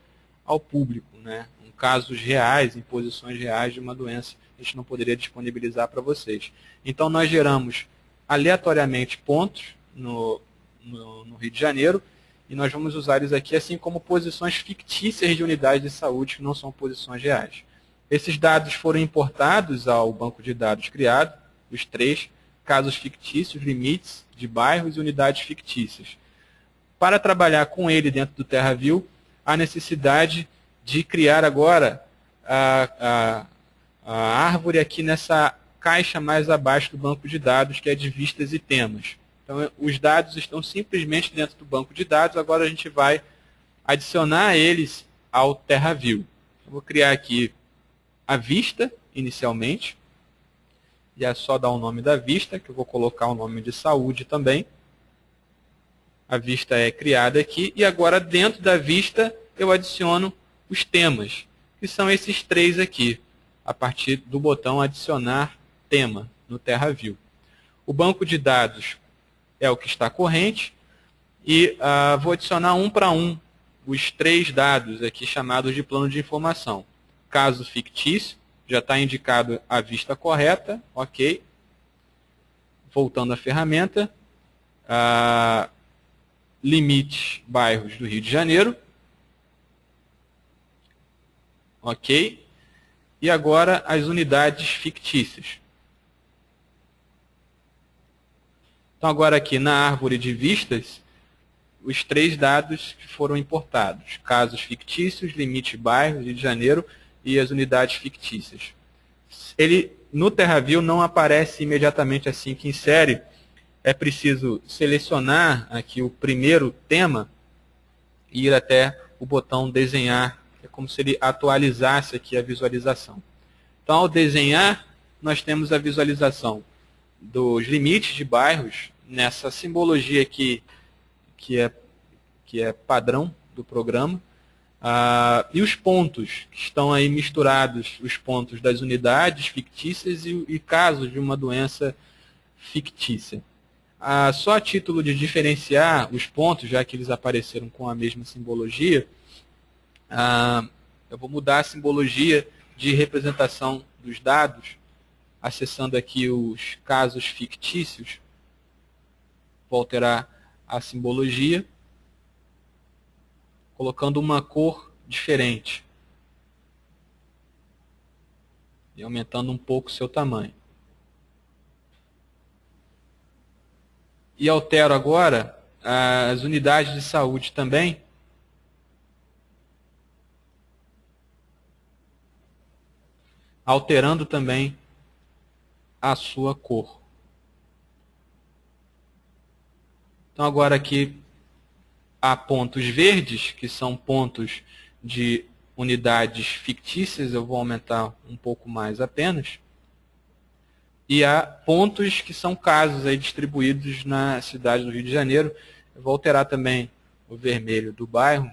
ao público, né? Em casos reais, em posições reais de uma doença, a gente não poderia disponibilizar para vocês. Então, nós geramos aleatoriamente pontos no Rio de Janeiro e nós vamos usar eles aqui assim como posições fictícias de unidades de saúde que não são posições reais. Esses dados foram importados ao banco de dados criado, os 3 casos fictícios, limites de bairros e unidades fictícias. Para trabalhar com ele dentro do TerraView, há necessidade de criar agora a árvore aqui nessa caixa mais abaixo do banco de dados, que é de vistas e temas. Então, os dados estão simplesmente dentro do banco de dados, agora a gente vai adicionar eles ao TerraView. Eu vou criar aqui a vista, inicialmente, e é só dar o nome da vista, que eu vou colocar o nome de saúde também. A vista é criada aqui, e agora dentro da vista eu adiciono os temas, que são esses 3 aqui, a partir do botão adicionar tema no TerraView. O banco de dados é o que está corrente, e vou adicionar um para um os 3 dados aqui chamados de plano de informação. Caso fictício, já está indicado a vista correta, ok. Voltando à ferramenta, limites bairros do Rio de Janeiro, ok. E agora as unidades fictícias. Então agora aqui na árvore de vistas, os 3 dados que foram importados. Casos fictícios, limite bairros, Rio de Janeiro e as unidades fictícias. Ele, no TerraView, não aparece imediatamente assim que insere. É preciso selecionar aqui o primeiro tema e ir até o botão desenhar. É como se ele atualizasse aqui a visualização. Então, ao desenhar, nós temos a visualização dos limites de bairros nessa simbologia aqui que é padrão do programa. E os pontos que estão aí misturados, os pontos das unidades fictícias e casos de uma doença fictícia. Só a título de diferenciar os pontos, já que eles apareceram com a mesma simbologia, eu vou mudar a simbologia de representação dos dados, acessando aqui os casos fictícios. Vou alterar a simbologia, colocando uma cor diferente e aumentando um pouco o seu tamanho. E altero agora as unidades de saúde também, alterando também a sua cor. Então agora aqui há pontos verdes, que são pontos de unidades fictícias, eu vou aumentar um pouco mais apenas. E há pontos que são casos aí distribuídos na cidade do Rio de Janeiro. Eu vou alterar também o vermelho do bairro,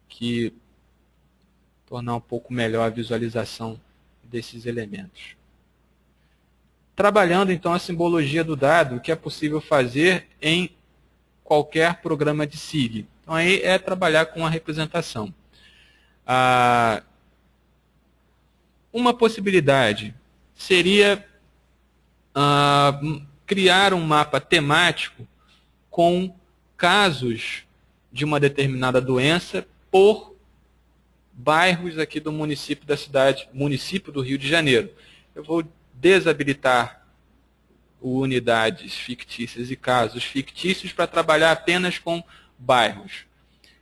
que tornar um pouco melhor a visualização desses elementos. Trabalhando então a simbologia do dado, o que é possível fazer em qualquer programa de SIG. Então aí é trabalhar com a representação. Uma possibilidade seria criar um mapa temático com casos de uma determinada doença por bairros aqui do município da cidade, município do Rio de Janeiro. Eu vou desabilitar unidades fictícias e casos fictícios para trabalhar apenas com bairros.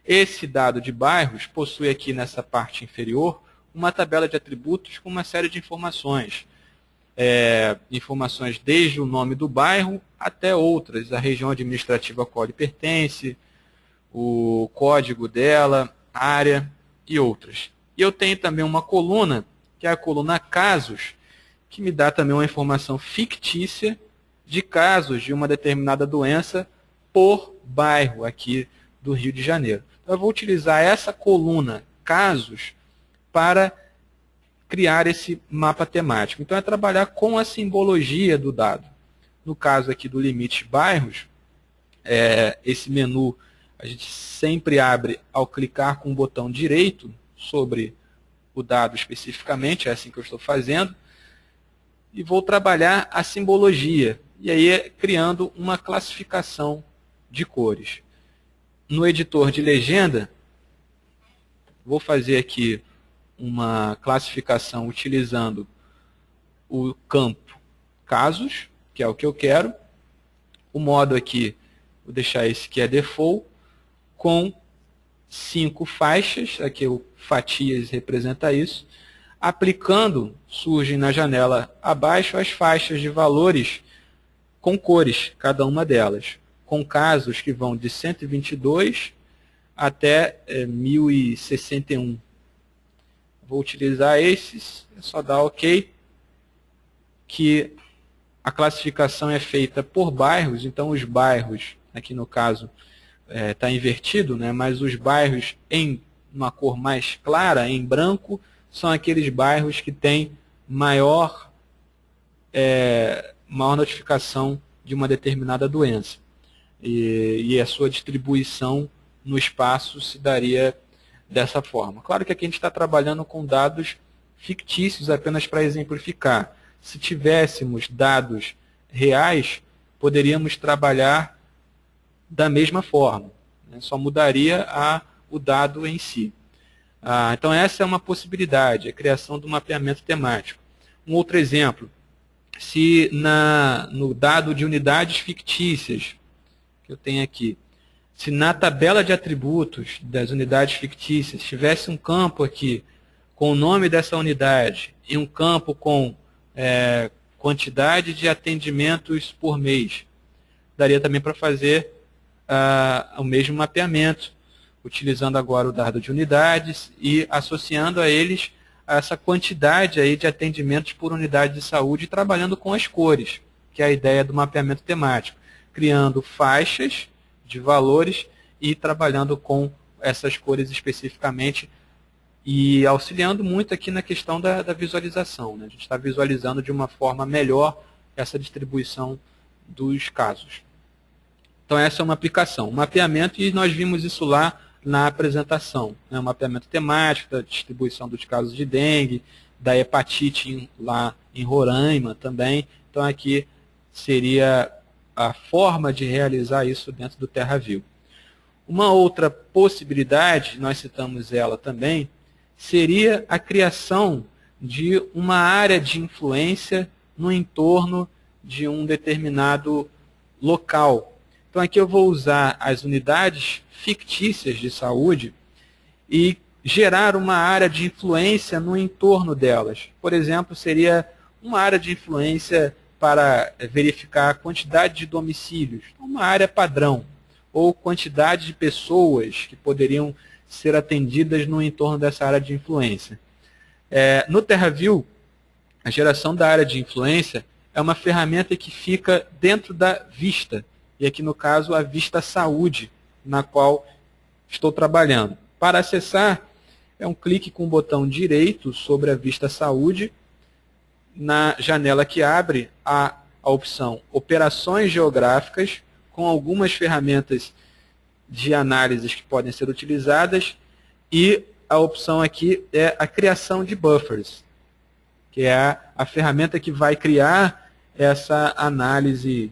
Esse dado de bairros possui aqui nessa parte inferior uma tabela de atributos com uma série de informações. Informações desde o nome do bairro até outras, a região administrativa a qual ele pertence, o código dela, área e outras. E eu tenho também uma coluna, que é a coluna casos, que me dá também uma informação fictícia de casos de uma determinada doença por bairro aqui do Rio de Janeiro. Então, eu vou utilizar essa coluna casos para criar esse mapa temático. Então, é trabalhar com a simbologia do dado. No caso aqui do limite bairros, esse menu a gente sempre abre ao clicar com o botão direito sobre o dado especificamente, é assim que eu estou fazendo, e vou trabalhar a simbologia, e aí criando uma classificação de cores. No editor de legenda, vou fazer aqui uma classificação utilizando o campo casos, que é o que eu quero. O modo aqui, vou deixar esse que é default, com 5 faixas, aqui o fatias representa isso. Aplicando, surgem na janela abaixo as faixas de valores com cores, cada uma delas, com casos que vão de 122 até 1061. Vou utilizar esses, é só dar OK, que a classificação é feita por bairros, então os bairros, aqui no caso está invertido, né, mas os bairros em uma cor mais clara, em branco, são aqueles bairros que têm maior notificação de uma determinada doença. E a sua distribuição no espaço se daria dessa forma. Claro que aqui a gente está trabalhando com dados fictícios apenas para exemplificar. Se tivéssemos dados reais, poderíamos trabalhar da mesma forma, né? Só mudaria o dado em si. Então essa é uma possibilidade, a criação do mapeamento temático. Um outro exemplo, se no dado de unidades fictícias, que eu tenho aqui, se na tabela de atributos das unidades fictícias tivesse um campo aqui com o nome dessa unidade e um campo com quantidade de atendimentos por mês, daria também para fazer o mesmo mapeamento, utilizando agora o dado de unidades e associando a eles essa quantidade aí de atendimentos por unidade de saúde, trabalhando com as cores, que é a ideia do mapeamento temático, criando faixas de valores e trabalhando com essas cores especificamente e auxiliando muito aqui na questão da visualização, né? A gente está visualizando de uma forma melhor essa distribuição dos casos. Então essa é uma aplicação, um mapeamento, e nós vimos isso lá na apresentação, né? Um mapeamento temático da distribuição dos casos de dengue, da hepatite lá em Roraima também. Então aqui seria a forma de realizar isso dentro do TerraView. Uma outra possibilidade, nós citamos ela também, seria a criação de uma área de influência no entorno de um determinado local. Então aqui eu vou usar as unidades fictícias de saúde e gerar uma área de influência no entorno delas. Por exemplo, seria uma área de influência para verificar a quantidade de domicílios, uma área padrão, ou quantidade de pessoas que poderiam ser atendidas no entorno dessa área de influência. No TerraView, a geração da área de influência é uma ferramenta que fica dentro da vista, e aqui no caso a vista saúde, na qual estou trabalhando. Para acessar, é um clique com o botão direito sobre a vista saúde. Na janela que abre, há a opção Operações Geográficas, com algumas ferramentas de análises que podem ser utilizadas, e a opção aqui é a criação de buffers, que é a ferramenta que vai criar essa análise,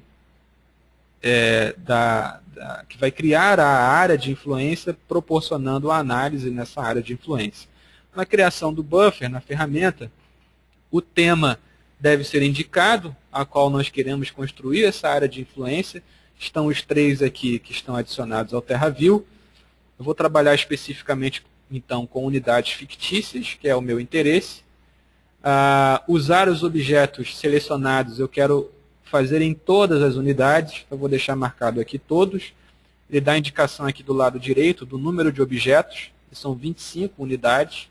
que vai criar a área de influência, proporcionando a análise nessa área de influência. Na criação do buffer, na ferramenta, o tema deve ser indicado, a qual nós queremos construir essa área de influência. Estão os 3 aqui que estão adicionados ao TerraView. Eu vou trabalhar especificamente, então, com unidades fictícias, que é o meu interesse. Usar os objetos selecionados, eu quero fazer em todas as unidades. Eu vou deixar marcado aqui todos. Ele dá a indicação aqui do lado direito do número de objetos, que são 25 unidades.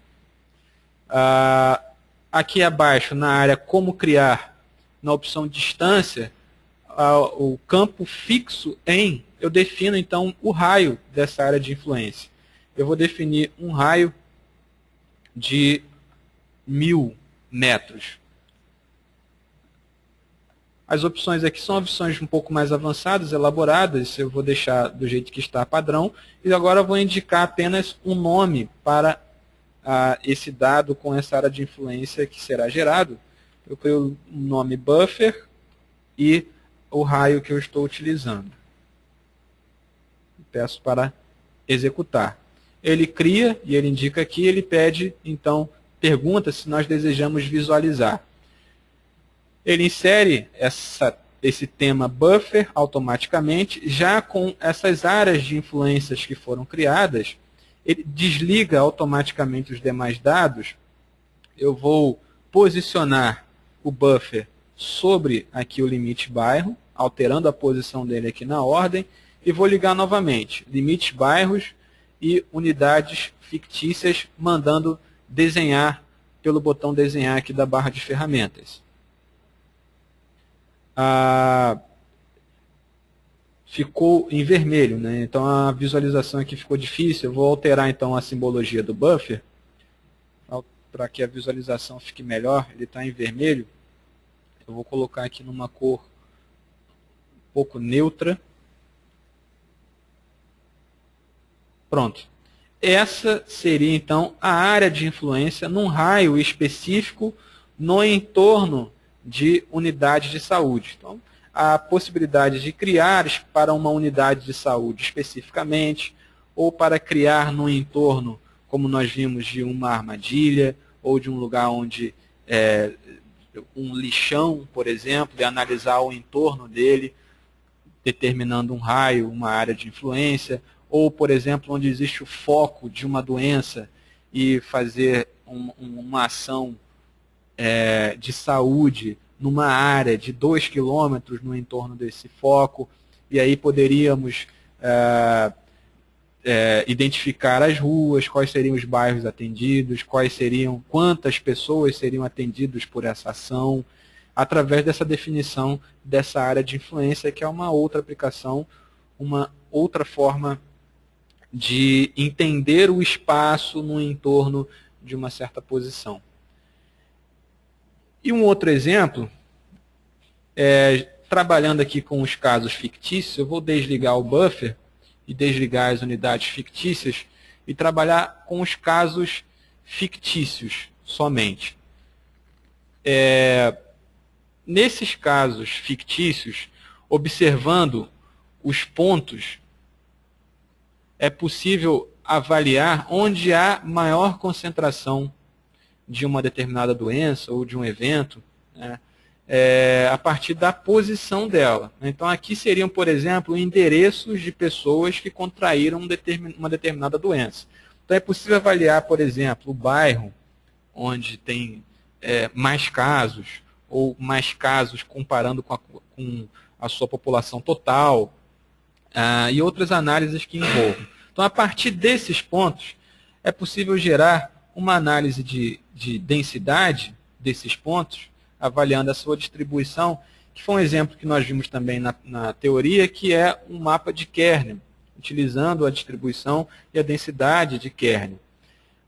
Aqui abaixo, na área Como Criar, na opção Distância, o campo fixo em, eu defino então o raio dessa área de influência. Eu vou definir um raio de 1000 metros. As opções aqui são opções um pouco mais avançadas, elaboradas, eu vou deixar do jeito que está padrão, e agora eu vou indicar apenas um nome para esse dado com essa área de influência que será gerado. Eu crio um nome buffer e o raio que eu estou utilizando. Peço para executar. Ele cria e ele indica aqui, ele pede, então, pergunta se nós desejamos visualizar. Ele insere esse tema buffer automaticamente, já com essas áreas de influências que foram criadas, ele desliga automaticamente os demais dados. Eu vou posicionar o buffer sobre aqui o limite bairro, alterando a posição dele aqui na ordem, e vou ligar novamente, limites bairros e unidades fictícias, mandando desenhar pelo botão desenhar aqui da barra de ferramentas. Ficou em vermelho, né? Então a visualização aqui ficou difícil. Eu vou alterar então a simbologia do buffer para que a visualização fique melhor. Ele está em vermelho. Eu vou colocar aqui numa cor um pouco neutra. Pronto. Essa seria então a área de influência num raio específico no entorno de unidade de saúde. Então, a possibilidade de criar para uma unidade de saúde especificamente, ou para criar no entorno, como nós vimos, de uma armadilha, ou de um lugar onde um lixão, por exemplo, e analisar o entorno dele, determinando um raio, uma área de influência, ou, por exemplo, onde existe o foco de uma doença e fazer uma ação de saúde numa área de 2 quilômetros no entorno desse foco, e aí poderíamos identificar as ruas, quais seriam os bairros atendidos, quantas pessoas seriam atendidas por essa ação, através dessa definição dessa área de influência, que é uma outra aplicação, uma outra forma de entender o espaço no entorno de uma certa posição. E um outro exemplo, trabalhando aqui com os casos fictícios, eu vou desligar o buffer e desligar as unidades fictícias e trabalhar com os casos fictícios somente. Nesses casos fictícios, observando os pontos, é possível avaliar onde há maior concentração de uma determinada doença ou de um evento, né, a partir da posição dela. Então, aqui seriam, por exemplo, endereços de pessoas que contraíram uma determinada doença. Então, é possível avaliar, por exemplo, o bairro onde tem mais casos, ou mais casos comparando com a sua população total, e outras análises que envolvam. Então, a partir desses pontos, é possível gerar uma análise de densidade desses pontos, avaliando a sua distribuição, que foi um exemplo que nós vimos também na teoria, que é um mapa de Kernel, utilizando a distribuição e a densidade de Kernel.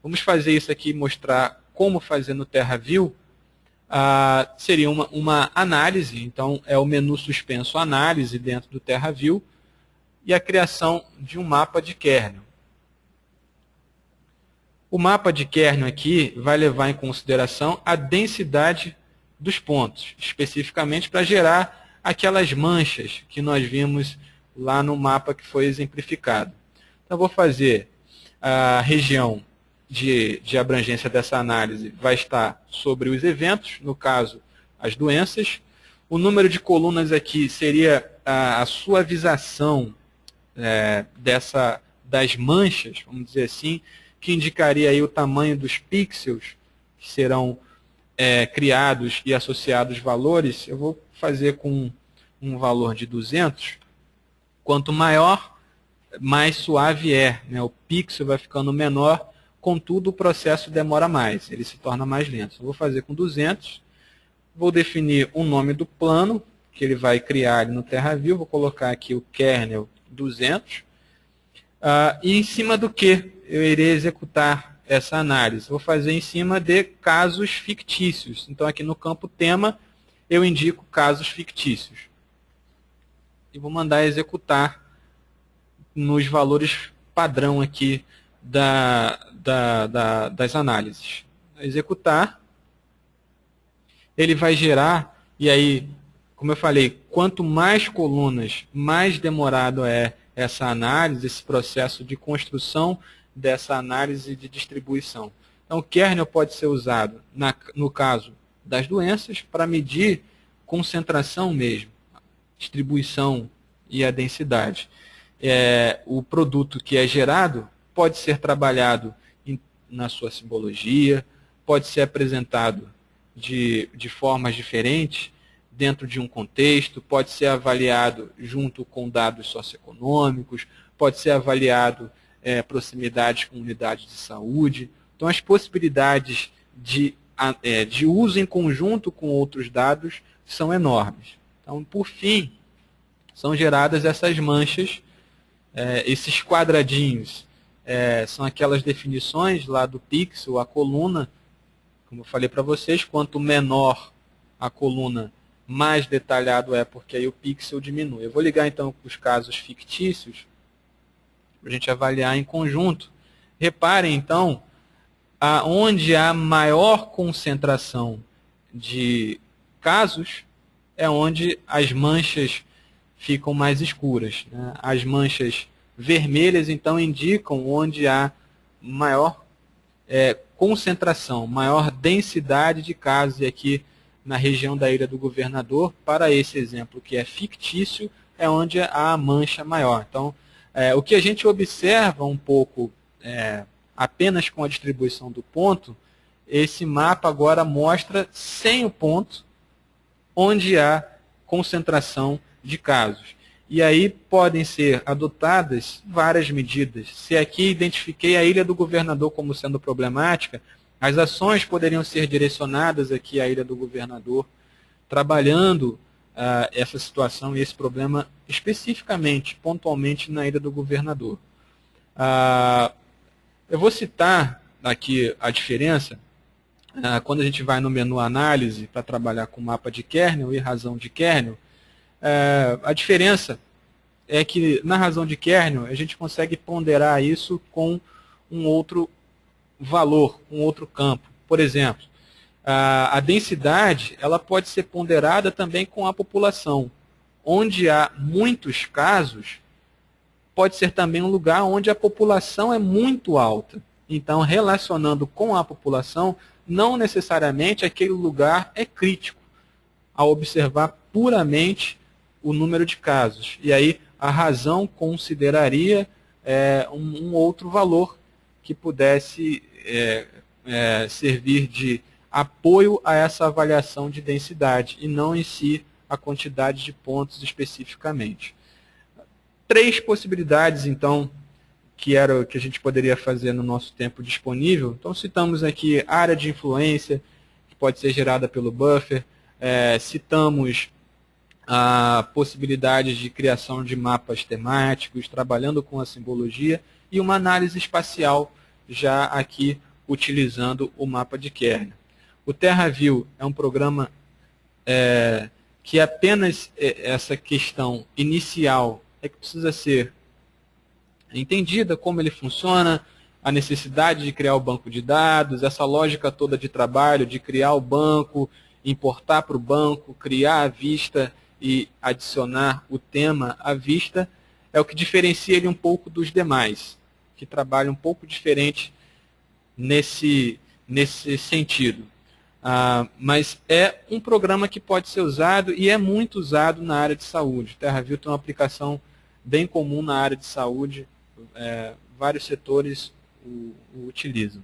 Vamos fazer isso aqui e mostrar como fazer no TerraView. Seria uma análise, então é o menu suspenso análise dentro do TerraView, e a criação de um mapa de Kernel. O mapa de Kernel aqui vai levar em consideração a densidade dos pontos, especificamente para gerar aquelas manchas que nós vimos lá no mapa que foi exemplificado. Então, eu vou fazer a região de abrangência dessa análise, vai estar sobre os eventos, no caso, as doenças. O número de colunas aqui seria a suavização das manchas, vamos dizer assim, que indicaria aí o tamanho dos pixels que serão criados e associados valores. Eu vou fazer com um valor de 200. Quanto maior mais suave é, né? O pixel vai ficando menor, contudo o processo demora mais, ele se torna mais lento. Eu vou fazer com 200, vou definir o nome do plano, que ele vai criar ali no TerraView, vou colocar aqui o kernel 200, e em cima do que eu irei executar essa análise? Vou fazer em cima de casos fictícios. Então aqui no campo tema eu indico casos fictícios. E vou mandar executar nos valores padrão aqui das análises. Executar, ele vai gerar, e aí, como eu falei, quanto mais colunas, mais demorado é essa análise, esse processo de construção dessa análise de distribuição. Então, o kernel pode ser usado, no caso das doenças, para medir concentração mesmo, distribuição e a densidade. O produto que é gerado pode ser trabalhado na sua simbologia, pode ser apresentado de formas diferentes, dentro de um contexto, pode ser avaliado junto com dados socioeconômicos, pode ser avaliado proximidades com unidades de saúde. Então, as possibilidades de uso em conjunto com outros dados são enormes. Então, por fim, são geradas essas manchas, esses quadradinhos são aquelas definições lá do pixel, a coluna, como eu falei para vocês, quanto menor a coluna, mais detalhado é, porque aí o pixel diminui. Eu vou ligar então os casos fictícios, para a gente avaliar em conjunto. Reparem então, onde há maior concentração de casos, é onde as manchas ficam mais escuras, né? As manchas vermelhas, então, indicam onde há maior concentração, maior densidade de casos. E aqui na região da Ilha do Governador, para esse exemplo que é fictício, é onde há a mancha maior. Então, o que a gente observa um pouco apenas com a distribuição do ponto, esse mapa agora mostra sem o ponto onde há concentração de casos. E aí podem ser adotadas várias medidas. Se aqui identifiquei a Ilha do Governador como sendo problemática, as ações poderiam ser direcionadas aqui à Ilha do Governador, trabalhando essa situação e esse problema especificamente, pontualmente na Ilha do Governador. Eu vou citar aqui a diferença. Quando a gente vai no menu análise para trabalhar com mapa de kernel e razão de kernel, a diferença é que na razão de kernel a gente consegue ponderar isso com um outro valor, um outro campo. Por exemplo, a densidade ela pode ser ponderada também com a população. Onde há muitos casos, pode ser também um lugar onde a população é muito alta. Então, relacionando com a população, não necessariamente aquele lugar é crítico, ao observar puramente o número de casos. E aí a razão consideraria um outro valor que pudesse servir de apoio a essa avaliação de densidade, e não em si a quantidade de pontos especificamente. 3 possibilidades, então, que era o que a gente poderia fazer no nosso tempo disponível. Então, citamos aqui área de influência, que pode ser gerada pelo buffer, citamos a possibilidade de criação de mapas temáticos, trabalhando com a simbologia, e uma análise espacial, já aqui utilizando o mapa de kernel. O TerraView é um programa que apenas essa questão inicial é que precisa ser entendida, como ele funciona, a necessidade de criar o banco de dados, essa lógica toda de trabalho, de criar o banco, importar para o banco, criar a vista e adicionar o tema à vista, é o que diferencia ele um pouco dos demais, que trabalham um pouco diferente nesse sentido. Mas é um programa que pode ser usado e é muito usado na área de saúde. O TerraView tem uma aplicação bem comum na área de saúde, vários setores o utilizam.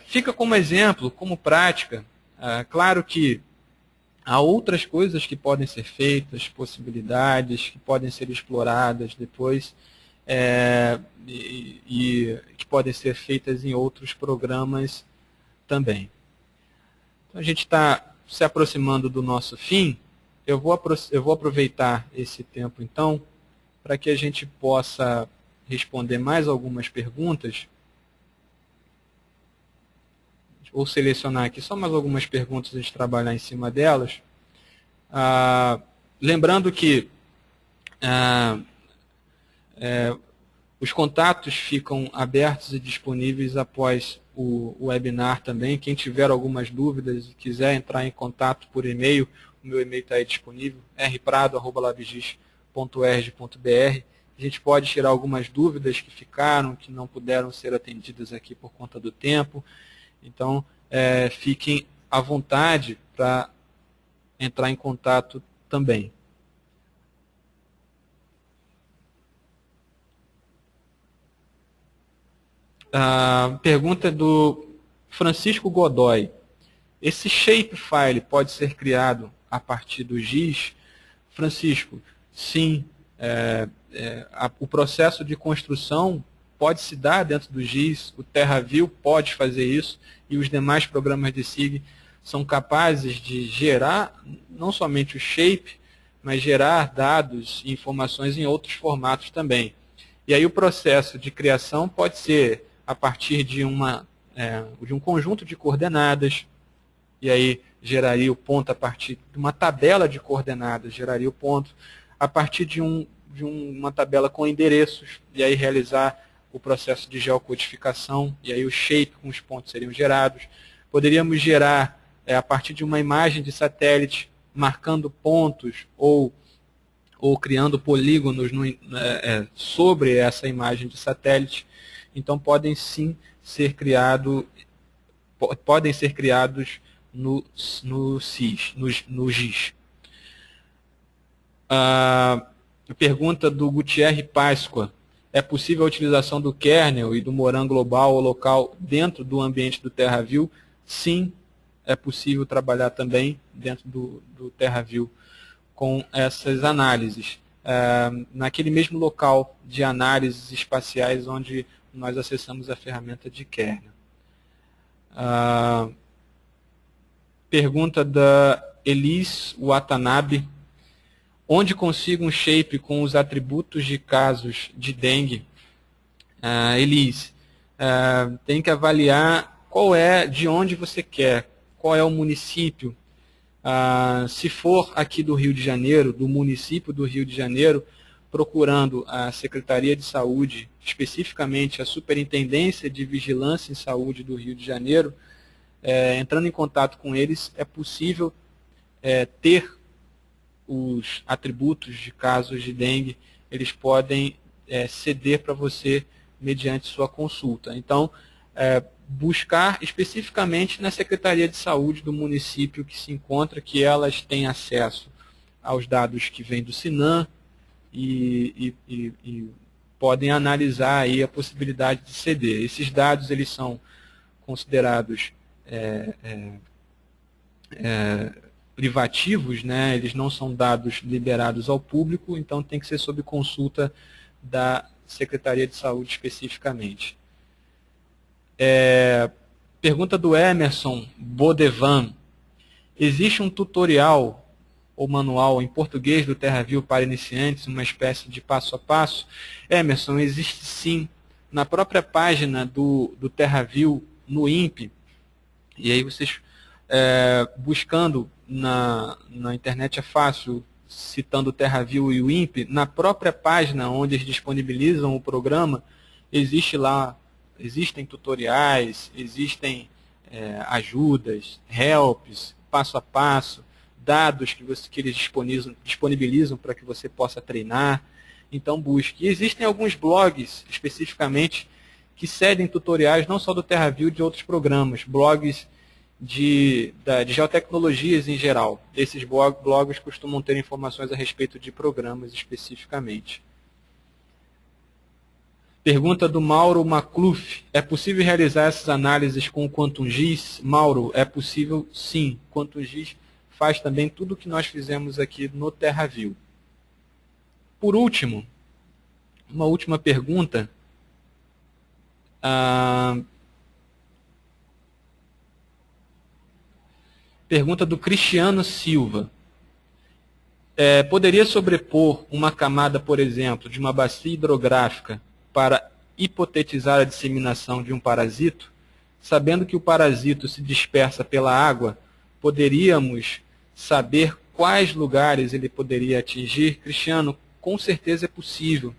Fica como exemplo, como prática. Claro que há outras coisas que podem ser feitas, possibilidades que podem ser exploradas depois, e que podem ser feitas em outros programas também. Então, a gente está se aproximando do nosso fim. Eu vou aproveitar esse tempo, então, para que a gente possa responder mais algumas perguntas. Vou selecionar aqui só mais algumas perguntas, a gente trabalhar em cima delas. Lembrando que os contatos ficam abertos e disponíveis após o webinar também. Quem tiver algumas dúvidas e quiser entrar em contato por e-mail, o meu e-mail está aí disponível, rprado@labgis.erg.br. A gente pode tirar algumas dúvidas que ficaram, que não puderam ser atendidas aqui por conta do tempo. Então, fiquem à vontade para entrar em contato também. A pergunta é do Francisco Godoy. Esse shapefile pode ser criado a partir do GIS? Francisco, sim. O processo de construção pode se dar dentro do GIS, o TerraView pode fazer isso, e os demais programas de SIG são capazes de gerar não somente o shape, mas gerar dados e informações em outros formatos também. E aí o processo de criação pode ser a partir de um conjunto de coordenadas, e aí geraria o ponto a partir de uma tabela de coordenadas, geraria o ponto a partir de uma tabela com endereços, e aí realizar o processo de geocodificação, e aí o shape com os pontos seriam gerados. Poderíamos gerar a partir de uma imagem de satélite, marcando pontos ou criando polígonos sobre essa imagem de satélite. Então podem sim ser criados no GIS. A pergunta do Gutierre Páscoa. É possível a utilização do kernel e do Moran global ou local dentro do ambiente do TerraView? Sim, é possível trabalhar também dentro do TerraView com essas análises. Naquele mesmo local de análises espaciais onde nós acessamos a ferramenta de kernel. Pergunta da Elis Watanabe. Onde consigo um shape com os atributos de casos de dengue? Elis, tem que avaliar de onde você quer, qual é o município. Se for aqui do Rio de Janeiro, do município do Rio de Janeiro, procurando a Secretaria de Saúde, especificamente a Superintendência de Vigilância em Saúde do Rio de Janeiro, entrando em contato com eles, é possível ter os atributos de casos de dengue, eles podem ceder para você mediante sua consulta. Então, buscar especificamente na Secretaria de Saúde do município que se encontra, que elas têm acesso aos dados que vêm do SINAM e podem analisar aí a possibilidade de ceder. Esses dados eles são considerados privativos, né? Eles não são dados liberados ao público, então tem que ser sob consulta da Secretaria de Saúde especificamente. Pergunta do Emerson Bodevan. Existe um tutorial ou manual em português do TerraView para iniciantes, uma espécie de passo a passo? Emerson, existe sim. Na própria página do TerraView, no INPE, e aí vocês buscando na internet é fácil, citando o TerraView e o INPE, na própria página onde eles disponibilizam o programa, existem tutoriais, existem ajudas, helps, passo a passo, dados que eles disponibilizam para que você possa treinar. Então busque. E existem alguns blogs especificamente que cedem tutoriais não só do TerraView, de outros programas, blogs de geotecnologias em geral. Esses blogs costumam ter informações a respeito de programas especificamente. Pergunta do Mauro Macluf. É possível realizar essas análises com o QuantumGIS? Mauro, é possível sim. QuantumGIS faz também tudo o que nós fizemos aqui no TerraView. Por último, uma última pergunta. Pergunta do Cristiano Silva. Poderia sobrepor uma camada, por exemplo, de uma bacia hidrográfica para hipotetizar a disseminação de um parasito? Sabendo que o parasito se dispersa pela água, poderíamos saber quais lugares ele poderia atingir? Cristiano, com certeza é possível.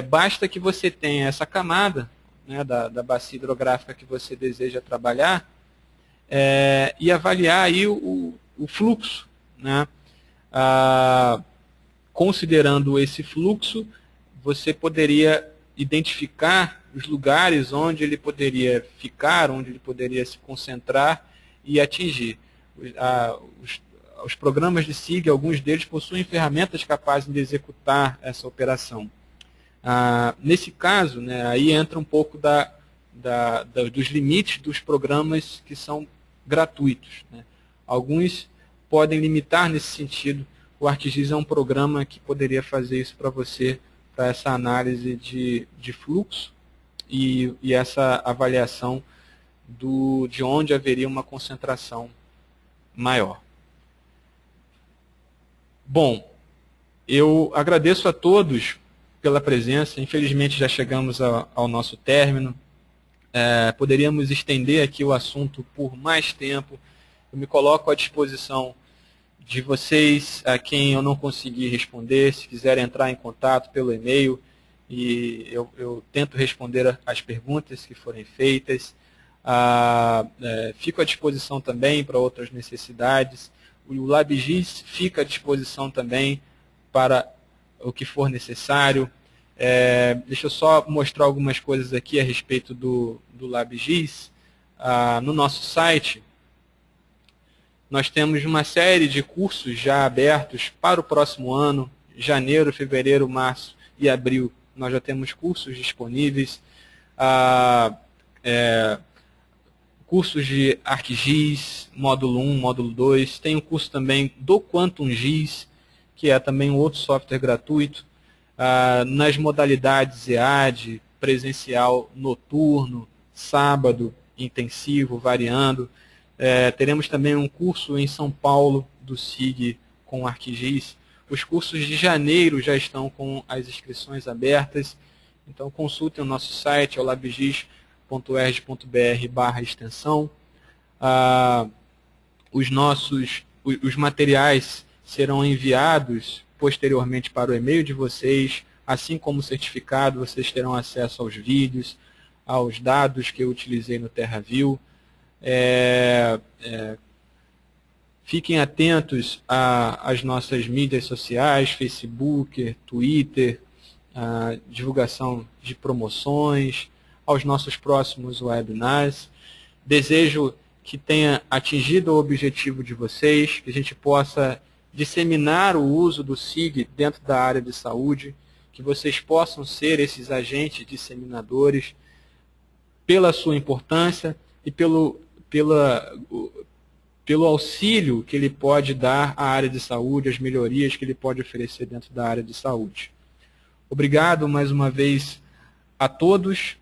Basta que você tenha essa camada, né, da bacia hidrográfica que você deseja trabalhar e avaliar aí o fluxo, né? Considerando esse fluxo, você poderia identificar os lugares onde ele poderia ficar, onde ele poderia se concentrar e atingir. Os programas de SIG, alguns deles possuem ferramentas capazes de executar essa operação. Nesse caso, né, aí entra um pouco dos limites dos programas que são gratuitos, né? Alguns podem limitar nesse sentido. O ArcGIS é um programa que poderia fazer isso para você, para essa análise de fluxo e essa avaliação de onde haveria uma concentração maior. Bom, eu agradeço a todos pela presença. Infelizmente já chegamos ao nosso término. Poderíamos estender aqui o assunto por mais tempo. Eu me coloco à disposição de vocês, a quem eu não consegui responder, se quiserem entrar em contato pelo e-mail, e eu tento responder as perguntas que forem feitas. Fico à disposição também para outras necessidades. O LabGIS fica à disposição também para o que for necessário. Deixa eu só mostrar algumas coisas aqui a respeito do LabGIS. No nosso site, nós temos uma série de cursos já abertos para o próximo ano. Janeiro, fevereiro, março e abril, nós já temos cursos disponíveis. Cursos de ArcGIS, módulo 1, módulo 2. Tem um curso também do QuantumGIS, que é também um outro software gratuito. Nas modalidades EAD, presencial noturno, sábado, intensivo, variando. Teremos também um curso em São Paulo do SIG com ArcGIS. Os cursos de janeiro já estão com as inscrições abertas. Então consultem o nosso site, é o labgis.erg.br/extensão. Os materiais serão enviados posteriormente para o e-mail de vocês, assim como o certificado. Vocês terão acesso aos vídeos, aos dados que eu utilizei no TerraView. Fiquem atentos às nossas mídias sociais, Facebook, Twitter, divulgação de promoções, aos nossos próximos webinars. Desejo que tenha atingido o objetivo de vocês, que a gente possa disseminar o uso do SIG dentro da área de saúde, que vocês possam ser esses agentes disseminadores pela sua importância e pelo auxílio que ele pode dar à área de saúde, as melhorias que ele pode oferecer dentro da área de saúde. Obrigado mais uma vez a todos.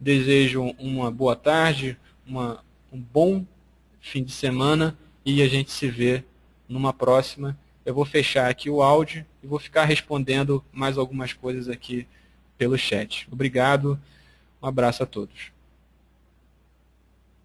Desejo uma boa tarde, um bom fim de semana e a gente se vê numa próxima. Eu vou fechar aqui o áudio e vou ficar respondendo mais algumas coisas aqui pelo chat. Obrigado, um abraço a todos.